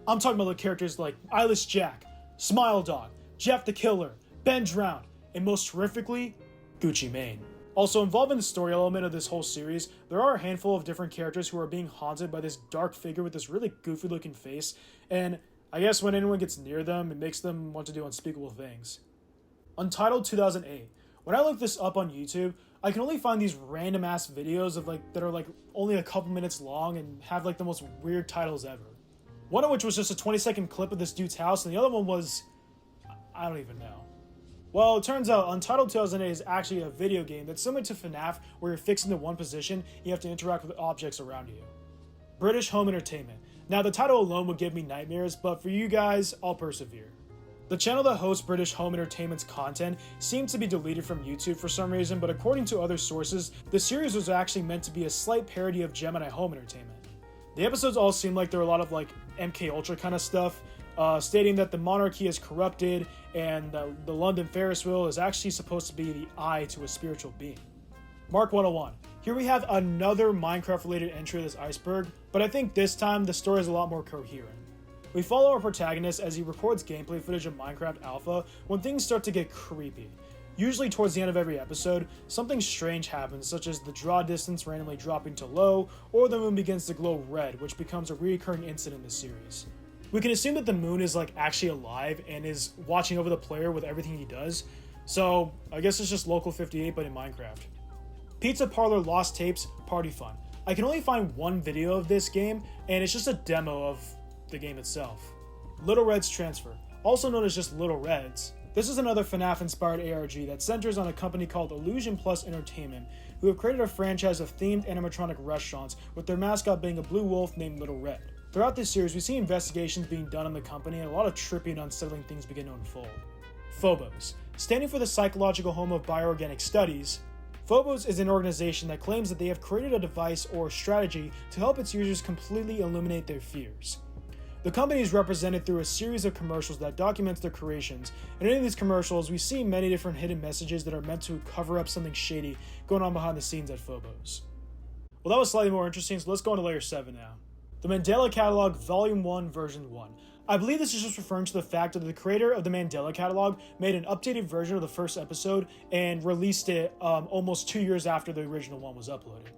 S3: I'm talking about the characters like Eyeless Jack, Smile Dog, Jeff the Killer, Ben Drowned, and most horrifically, Gucci Mane. Also, involved in the story element of this whole series, there are a handful of different characters who are being haunted by this dark figure with this really goofy looking face, and I guess when anyone gets near them, it makes them want to do unspeakable things. Untitled 2008. When I look this up on YouTube, I can only find these random ass videos of that are only a couple minutes long and have the most weird titles ever. One of which was just a 20-second clip of this dude's house, and the other one was... I don't even know. Well, it turns out Untitled 2008 is actually a video game that's similar to FNAF, where you're fixed into one position and you have to interact with objects around you. British Home Entertainment. Now, the title alone would give me nightmares, but for you guys, I'll persevere. The channel that hosts British Home Entertainment's content seemed to be deleted from YouTube for some reason, but according to other sources, the series was actually meant to be a slight parody of Gemini Home Entertainment. The episodes all seemed like there were a lot of MK Ultra kind of stuff, stating that the monarchy is corrupted and the London Ferris wheel is actually supposed to be the eye to a spiritual being. Mark 101. Here we have another Minecraft related entry of this Iceberg, but I think this time the story is a lot more coherent. We follow our protagonist as he records gameplay footage of Minecraft Alpha when things start to get creepy. Usually towards the end of every episode, something strange happens, such as the draw distance randomly dropping to low, or the moon begins to glow red, which becomes a recurring incident in the series. We can assume that the moon is actually alive and is watching over the player with everything he does, so I guess it's just Local 58 but in Minecraft. Pizza Parlor Lost Tapes Party Fun. I can only find one video of this game, and it's just a demo of the game itself. Little Red's Transfer, also known as just Little Reds. This is another FNAF-inspired ARG that centers on a company called Illusion Plus Entertainment, who have created a franchise of themed animatronic restaurants with their mascot being a blue wolf named Little Red. Throughout this series, we see investigations being done on the company and a lot of trippy and unsettling things begin to unfold. Phobos. Standing for the Psychological Home of Bioorganic Studies, Phobos is an organization that claims that they have created a device or strategy to help its users completely eliminate their fears. The company is represented through a series of commercials that documents their creations, and in these commercials we see many different hidden messages that are meant to cover up something shady going on behind the scenes at Phobos. Well, that was slightly more interesting, so let's go on to Layer 7 now. The Mandela Catalog Volume 1 Version 1. I believe this is just referring to the fact that the creator of the Mandela Catalog made an updated version of the first episode and released it almost 2 years after the original one was uploaded.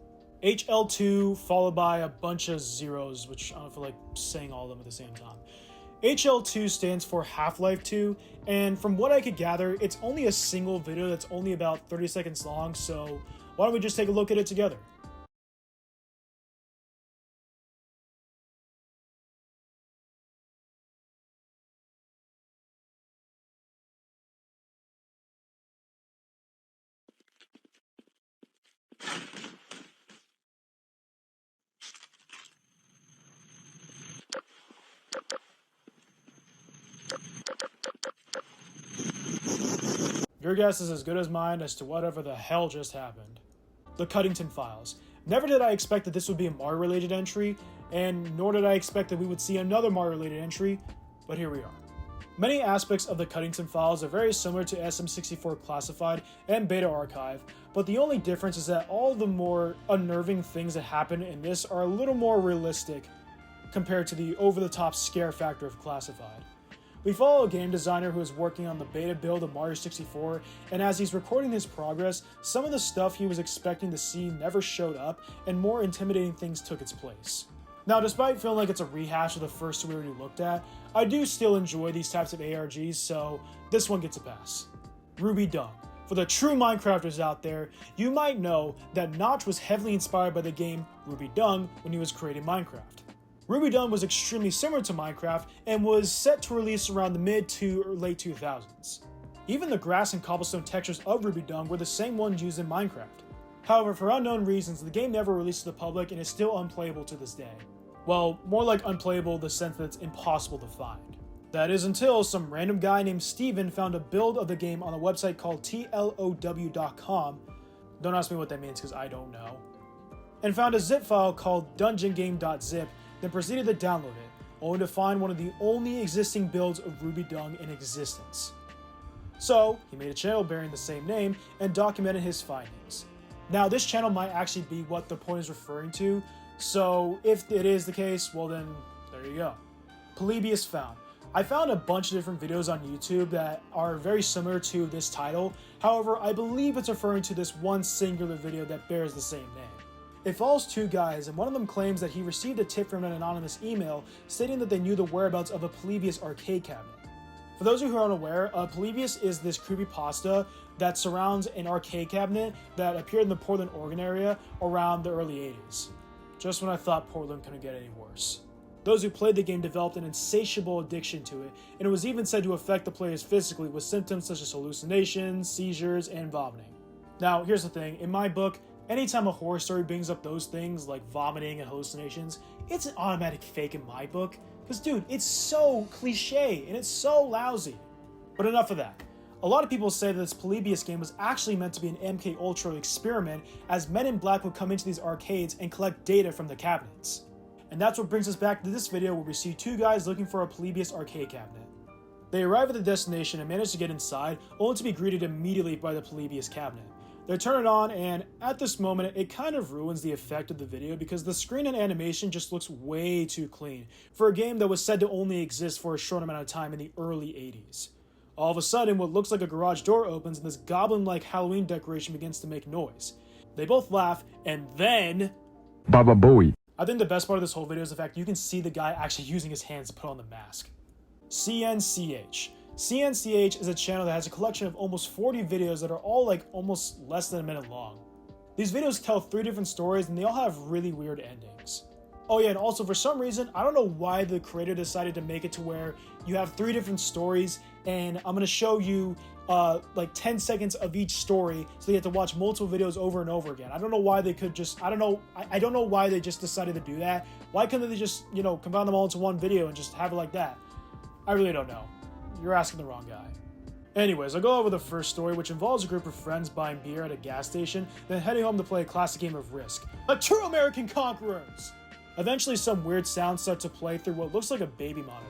S3: HL2 followed by a bunch of zeros, which I don't feel like saying all of them at the same time. HL2 stands for Half-Life 2, and from what I could gather, it's only a single video that's only about 30 seconds long, so why don't we just take a look at it together? Your guess is as good as mine as to whatever the hell just happened. The Cuddington Files. Never did I expect that this would be a Mario-related entry, and nor did I expect that we would see another Mario-related entry, but here we are. Many aspects of the Cuddington Files are very similar to SM64 Classified and Beta Archive, but the only difference is that all the more unnerving things that happen in this are a little more realistic compared to the over-the-top scare factor of Classified. We follow a game designer who is working on the beta build of Mario 64, and as he's recording his progress, some of the stuff he was expecting to see never showed up, and more intimidating things took its place. Now, despite feeling like it's a rehash of the first two we already looked at, I do still enjoy these types of ARGs, so this one gets a pass. Ruby Dung. For the true Minecrafters out there, you might know that Notch was heavily inspired by the game Ruby Dung when he was creating Minecraft. Ruby Dung was extremely similar to Minecraft and was set to release around the mid to late 2000s. Even the grass and cobblestone textures of Ruby Dung were the same ones used in Minecraft. However, for unknown reasons, the game never released to the public and is still unplayable to this day. Well, more like unplayable in the sense that it's impossible to find. That is until some random guy named Steven found a build of the game on a website called tlow.com. Don't ask me what that means because I don't know. And found a zip file called dungeongame.zip, then proceeded to download it, only to find one of the only existing builds of Ruby Dung in existence. So, he made a channel bearing the same name and documented his findings. Now, this channel might actually be what the point is referring to, so if it is the case, well then, there you go. Polybius Found. I found a bunch of different videos on YouTube that are very similar to this title, however, I believe it's referring to this one singular video that bears the same name. It follows two guys, and one of them claims that he received a tip from an anonymous email stating that they knew the whereabouts of a Polybius arcade cabinet. For those of you who are unaware, Polybius is this creepypasta that surrounds an arcade cabinet that appeared in the Portland, Oregon area around the early 80s. Just when I thought Portland couldn't get any worse. Those who played the game developed an insatiable addiction to it, and it was even said to affect the players physically with symptoms such as hallucinations, seizures, and vomiting. Now, here's the thing, in my book, anytime a horror story brings up those things like vomiting and hallucinations, it's an automatic fake in my book, because dude, it's so cliche, and it's so lousy. But enough of that. A lot of people say that this Polybius game was actually meant to be an MK Ultra experiment, as men in black would come into these arcades and collect data from the cabinets. And that's what brings us back to this video where we see two guys looking for a Polybius arcade cabinet. They arrive at the destination and manage to get inside, only to be greeted immediately by the Polybius cabinet. They turn it on, and at this moment, it kind of ruins the effect of the video because the screen and animation just looks way too clean for a game that was said to only exist for a short amount of time in the early 80s. All of a sudden, what looks like a garage door opens and this goblin-like Halloween decoration begins to make noise. They both laugh, and then...
S6: Baba Booey.
S3: I think the best part of this whole video is the fact you can see the guy actually using his hands to put on the mask. CNCH. CNCH is a channel that has a collection of almost 40 videos that are all like almost less than a minute long. These videos tell 3 different stories and they all have really weird endings. Oh yeah, and also for some reason, I don't know why the creator decided to make it to where you have 3 different stories and I'm going to show you like 10 seconds of each story, so you have to watch multiple videos over and over again. I don't know why they could just, I don't know why they just decided to do that. Why couldn't they just, combine them all into one video and just have it like that? I really don't know. You're asking the wrong guy. Anyways, I'll go over the first story, which involves a group of friends buying beer at a gas station, then heading home to play a classic game of Risk. A true American Conquerors! Eventually, some weird sounds start to play through what looks like a baby monitor.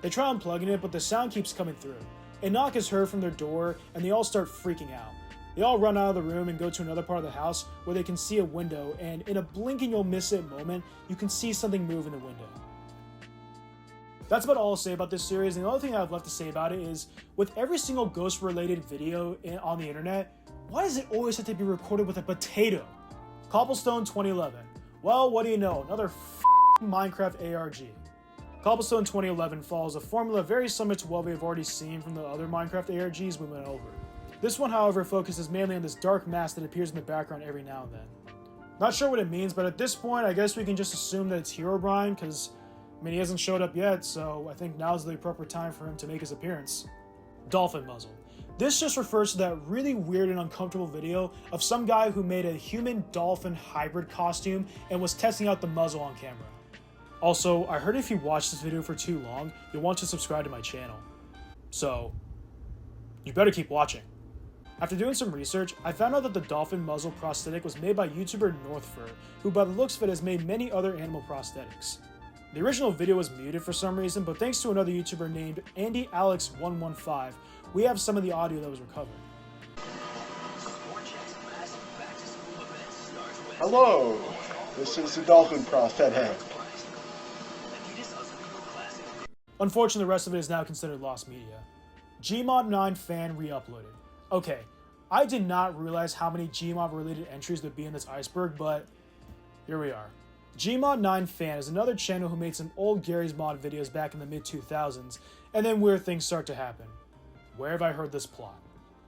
S3: They try unplugging it, but the sound keeps coming through. A knock is heard from their door, and they all start freaking out. They all run out of the room and go to another part of the house where they can see a window, and in a blink and you'll miss it moment, you can see something move in the window. That's about all I'll say about this series, and the other thing I have left to say about it is, with every single ghost-related video on the internet, why does it always have to be recorded with a potato? Cobblestone 2011. Well, what do you know? Another Minecraft ARG. Cobblestone 2011 follows a formula very similar to what we have already seen from the other Minecraft ARGs we went over. This one, however, focuses mainly on this dark mask that appears in the background every now and then. Not sure what it means, but at this point, I guess we can just assume that it's Herobrine, because, he hasn't showed up yet, so I think now's the appropriate time for him to make his appearance. Dolphin Muzzle. This just refers to that really weird and uncomfortable video of some guy who made a human-dolphin hybrid costume and was testing out the muzzle on camera. Also, I heard if you watch this video for too long, you'll want to subscribe to my channel. So, you better keep watching. After doing some research, I found out that the dolphin muzzle prosthetic was made by YouTuber Northfur, who by the looks of it has made many other animal prosthetics. The original video was muted for some reason, but thanks to another YouTuber named AndyAlex115, we have some of the audio that was recovered.
S9: Hello, this is the dolphin prosthetic.
S3: Unfortunately, the rest of it is now considered lost media. Gmod9 fan re-uploaded. Okay, I did not realize how many Gmod related entries there'd be in this Iceberg, but here we are. Gmod9Fan is another channel who made some old Gary's Mod videos back in the mid-2000s, and then weird things start to happen. Where have I heard this plot?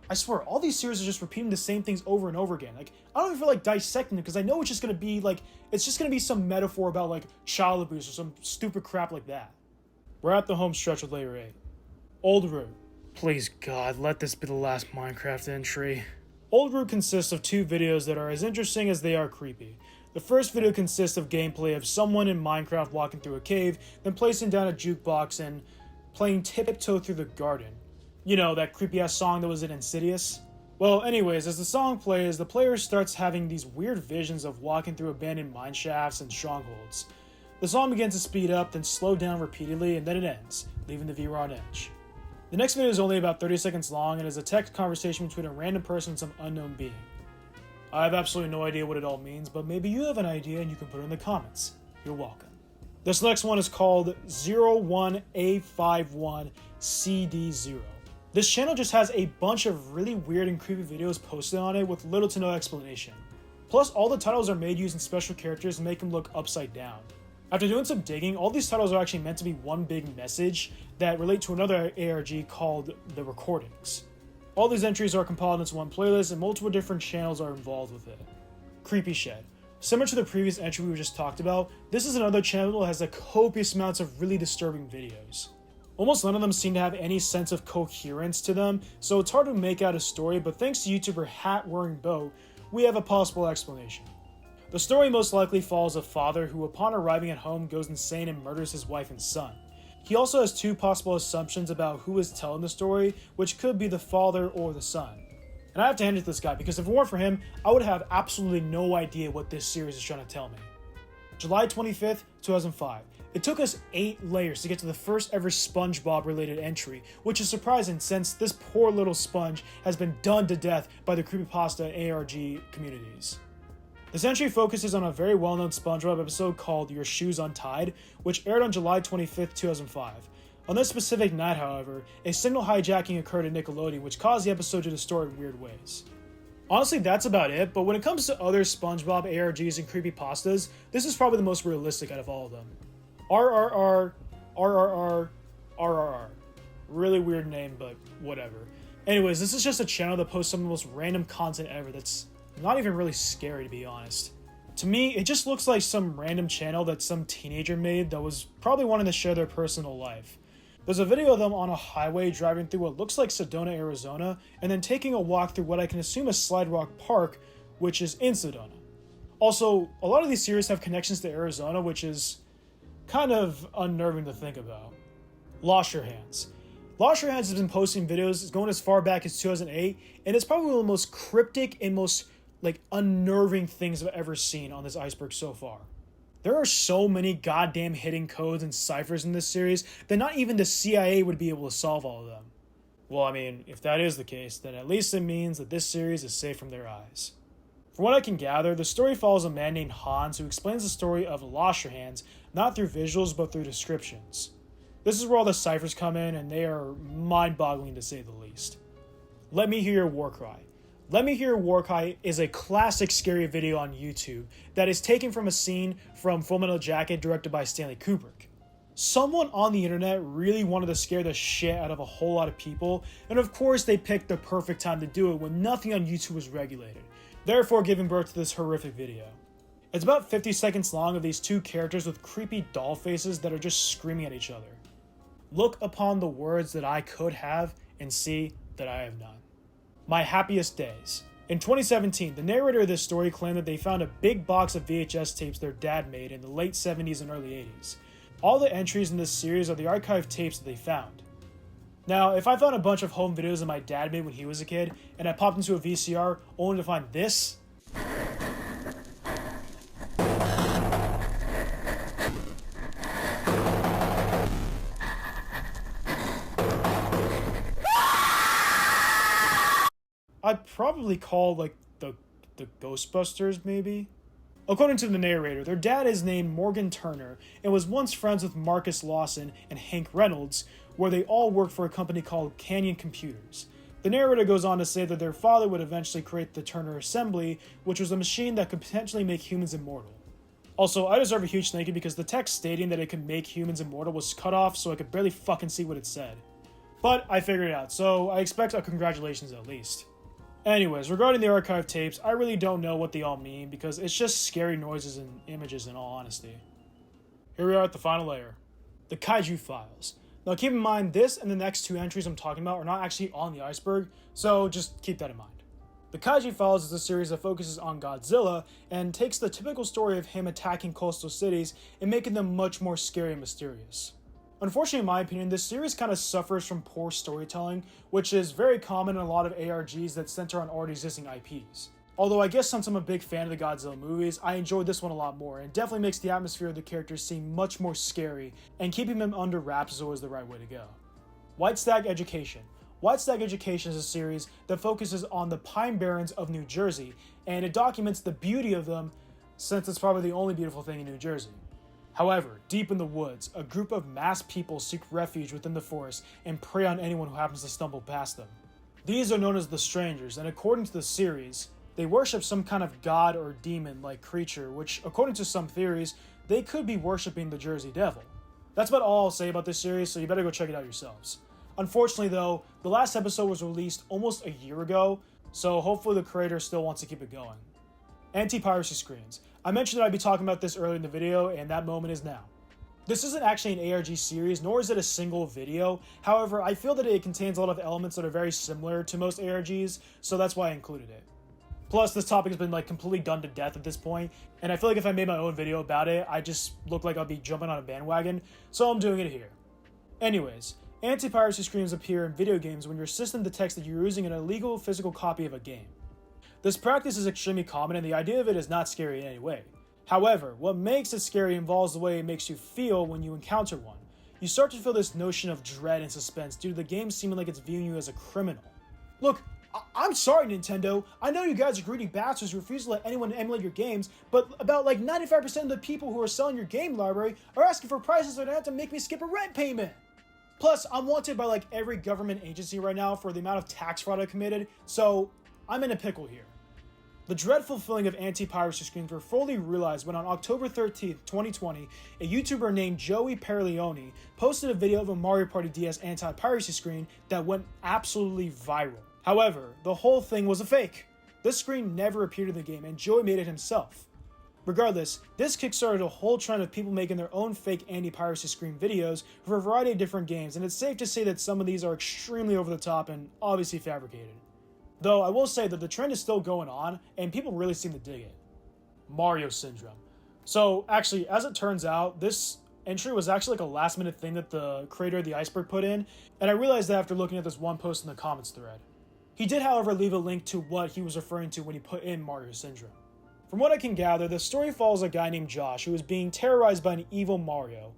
S3: I swear, all these series are just repeating the same things over and over again. Like, I don't even feel like dissecting them, because I know it's just gonna be, like, it's just gonna be some metaphor about, like, child abuse or some stupid crap like that. We're at the home stretch with Layer 8. Old Route. Please God, let this be the last Minecraft entry. Old Route consists of 2 videos that are as interesting as they are creepy. The first video consists of gameplay of someone in Minecraft walking through a cave, then placing down a jukebox and playing Tiptoe Through the Garden. You know, that creepy-ass song that was in Insidious? Well, anyways, as the song plays, the player starts having these weird visions of walking through abandoned mine shafts and strongholds. The song begins to speed up, then slow down repeatedly, and then it ends, leaving the viewer on edge. The next video is only about 30 seconds long and is a text conversation between a random person and some unknown being. I have absolutely no idea what it all means, but maybe you have an idea and you can put it in the comments. You're welcome. This next one is called 01A51CD0. This channel just has a bunch of really weird and creepy videos posted on it with little to no explanation. Plus, all the titles are made using special characters to make them look upside down. After doing some digging, all these titles are actually meant to be one big message that relate to another ARG called The Recordings. All these entries are compiled into one playlist and multiple different channels are involved with it. Creepy Shed. Similar to the previous entry we just talked about, this is another channel that has a copious amounts of really disturbing videos. Almost none of them seem to have any sense of coherence to them, so it's hard to make out a story, but thanks to YouTuber Hat-Wearing Boat, we have a possible explanation. The story most likely follows a father who, upon arriving at home, goes insane and murders his wife and son. He also has 2 possible assumptions about who is telling the story, which could be the father or the son. And I have to hand it to this guy, because if it weren't for him, I would have absolutely no idea what this series is trying to tell me. July 25th, 2005. It took us 8 layers to get to the first ever SpongeBob related entry, which is surprising since this poor little sponge has been done to death by the creepypasta ARG communities. This entry focuses on a very well-known SpongeBob episode called Your Shoes Untied, which aired on July 25th, 2005. On this specific night, however, a signal hijacking occurred at Nickelodeon, which caused the episode to distort in weird ways. Honestly, that's about it, but when it comes to other SpongeBob ARGs and creepypastas, this is probably the most realistic out of all of them. RRR, RRR, RRR. Really weird name, but whatever. Anyways, this is just a channel that posts some of the most random content ever that's not even really scary, to be honest. To me, it just looks like some random channel that some teenager made that was probably wanting to share their personal life. There's a video of them on a highway driving through what looks like Sedona, Arizona, and then taking a walk through what I can assume is Slide Rock Park, which is in Sedona. Also, a lot of these series have connections to Arizona, which is kind of unnerving to think about. Lost Your Hands. Lost Your Hands has been posting videos going as far back as 2008, and it's probably one of the most cryptic and most unnerving things I've ever seen on this Iceberg so far. There are so many goddamn hidden codes and ciphers in this series that not even the CIA would be able to solve all of them. Well, I mean, if that is the case, then at least it means that this series is safe from their eyes. From what I can gather, the story follows a man named Hans who explains the story of Lost Your Hands not through visuals but through descriptions. This is where all the ciphers come in, and they are mind-boggling to say the least. Let Me Hear Your War Cry. Let Me Hear Your War Cry is a classic scary video on YouTube that is taken from a scene from Fullmetal Jacket directed by Stanley Kubrick. Someone on the internet really wanted to scare the shit out of a whole lot of people, and of course they picked the perfect time to do it when nothing on YouTube was regulated, therefore giving birth to this horrific video. It's about 50 seconds long of these 2 characters with creepy doll faces that are just screaming at each other. Look upon the words that I could have and see that I have none. My Happiest Days. In 2017, the narrator of this story claimed that they found a big box of VHS tapes their dad made in the late 70s and early 80s. All the entries in this series are the archived tapes that they found. Now, if I found a bunch of home videos that my dad made when he was a kid, and I popped into a VCR only to find this, I'd probably call the Ghostbusters, maybe? According to the narrator, their dad is named Morgan Turner and was once friends with Marcus Lawson and Hank Reynolds, where they all worked for a company called Canyon Computers. The narrator goes on to say that their father would eventually create the Turner Assembly, which was a machine that could potentially make humans immortal. Also, I deserve a huge thank you because the text stating that it could make humans immortal was cut off, so I could barely fucking see what it said. But I figured it out, so I expect a congratulations at least. Anyways, regarding the archive tapes, I really don't know what they all mean because it's just scary noises and images in all honesty. Here we are at the final layer. The Kaiju Files. Now keep in mind, this and the next two entries I'm talking about are not actually on the Iceberg, so just keep that in mind. The Kaiju Files is a series that focuses on Godzilla and takes the typical story of him attacking coastal cities and making them much more scary and mysterious. Unfortunately, in my opinion, this series kind of suffers from poor storytelling, which is very common in a lot of ARGs that center on already existing IPs. Although I guess since I'm a big fan of the Godzilla movies, I enjoyed this one a lot more, and it definitely makes the atmosphere of the characters seem much more scary, and keeping them under wraps is always the right way to go. White Stag Education. White Stag Education is a series that focuses on the Pine Barrens of New Jersey, and it documents the beauty of them since it's probably the only beautiful thing in New Jersey. However, deep in the woods, a group of masked people seek refuge within the forest and prey on anyone who happens to stumble past them. These are known as the Strangers, and according to the series, they worship some kind of god or demon-like creature, which, according to some theories, they could be worshipping the Jersey Devil. That's about all I'll say about this series, so you better go check it out yourselves. Unfortunately though, the last episode was released almost a year ago, so hopefully the creator still wants to keep it going. Anti-piracy screens. I mentioned that I'd be talking about this earlier in the video, and that moment is now. This isn't actually an ARG series, nor is it a single video. However, I feel that it contains a lot of elements that are very similar to most ARGs, so that's why I included it. Plus, this topic has been completely done to death at this point, and I feel like if I made my own video about it, I just look like I'd be jumping on a bandwagon, so I'm doing it here. Anyways, anti-piracy screens appear in video games when your system detects that you're using an illegal physical copy of a game. This practice is extremely common, and the idea of it is not scary in any way. However, what makes it scary involves the way it makes you feel when you encounter one. You start to feel this notion of dread and suspense due to the game seeming like it's viewing you as a criminal. Look, I'm sorry, Nintendo. I know you guys are greedy bastards who refuse to let anyone emulate your games, but about 95% of the people who are selling your game library are asking for prices that have to make me skip a rent payment. Plus, I'm wanted by every government agency right now for the amount of tax fraud I committed, so I'm in a pickle here. The dreadful feeling of anti-piracy screens were fully realized when on October 13th, 2020, a YouTuber named Joey Perleone posted a video of a Mario Party DS anti-piracy screen that went absolutely viral. However, the whole thing was a fake. This screen never appeared in the game, and Joey made it himself. Regardless, this kickstarted a whole trend of people making their own fake anti-piracy screen videos for a variety of different games, and it's safe to say that some of these are extremely over the top and obviously fabricated. Though I will say that the trend is still going on, and people really seem to dig it. Mario Syndrome. So actually, as it turns out, this entry was actually a last minute thing that the creator of the Iceberg put in, and I realized that after looking at this one post in the comments thread. He did, however, leave a link to what he was referring to when he put in Mario Syndrome. From what I can gather, the story follows a guy named Josh who is being terrorized by an evil Mario.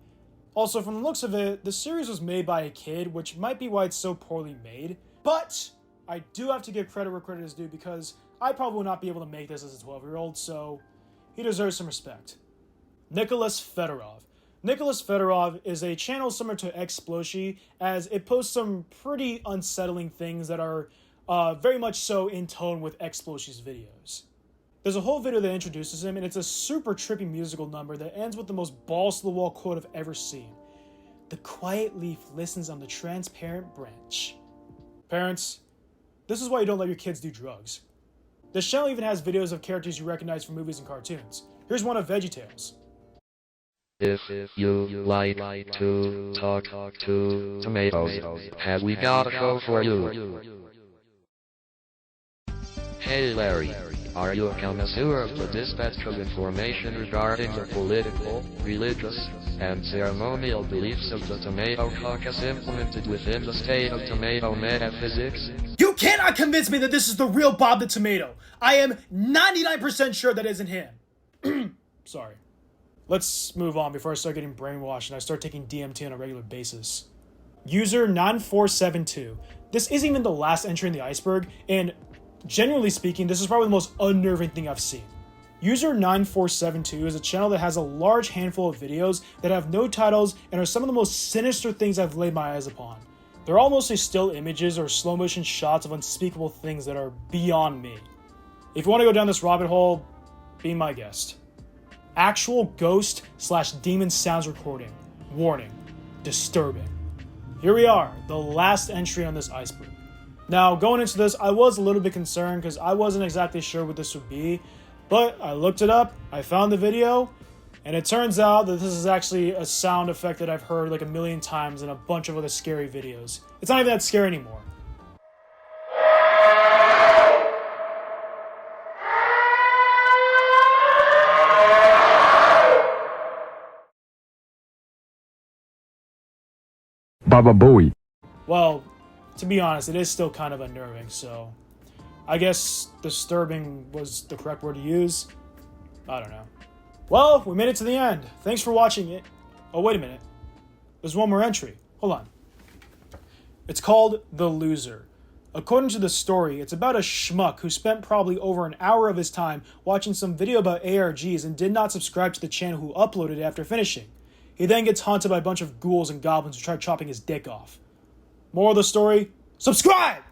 S3: Also, from the looks of it, the series was made by a kid, which might be why it's so poorly made, but I do have to give credit where credit is due because I probably will not be able to make this as a 12-year-old, so he deserves some respect. Nicholas Fedorov. Nicholas Fedorov is a channel similar to Xploshi, as it posts some pretty unsettling things that are very much so in tone with Xploshi's videos. There's a whole video that introduces him, and it's a super trippy musical number that ends with the most balls-to-the-wall quote I've ever seen. The quiet leaf listens on the transparent branch. Parents, this is why you don't let your kids do drugs. This channel even has videos of characters you recognize from movies and cartoons. Here's one of VeggieTales.
S10: If you like to talk to tomatoes, have we got a show for you? Hey Larry, are you a connoisseur of the dispatch of information regarding the political, religious, and ceremonial beliefs of the tomato caucus implemented within the state of tomato metaphysics?
S3: You cannot convince me that this is the real Bob the Tomato. I am 99% sure that isn't him. Sorry. Let's move on before I start getting brainwashed and I start taking DMT on a regular basis. User 9472. This isn't even the last entry in the Iceberg, and generally speaking, this is probably the most unnerving thing I've seen. User 9472 is a channel that has a large handful of videos that have no titles and are some of the most sinister things I've laid my eyes upon. They're all mostly still images or slow motion shots of unspeakable things that are beyond me. If you want to go down this rabbit hole, be my guest. Actual ghost/demon sounds recording. Warning, disturbing. Here we are, the last entry on this iceberg. Now, going into this, I was a little bit concerned because I wasn't exactly sure what this would be, but I looked it up, I found the video, and it turns out that this is actually a sound effect that I've heard like a million times in a bunch of other scary videos. It's not even that scary anymore.
S6: Baba Booey.
S3: Well, to be honest, it is still kind of unnerving, so I guess disturbing was the correct word to use. I don't know. Well, we made it to the end. Thanks for watching it. Oh, wait a minute. There's one more entry. Hold on. It's called The Loser. According to the story, it's about a schmuck who spent probably over an hour of his time watching some video about ARGs and did not subscribe to the channel who uploaded it after finishing. He then gets haunted by a bunch of ghouls and goblins who try chopping his dick off. Moral of the story, subscribe!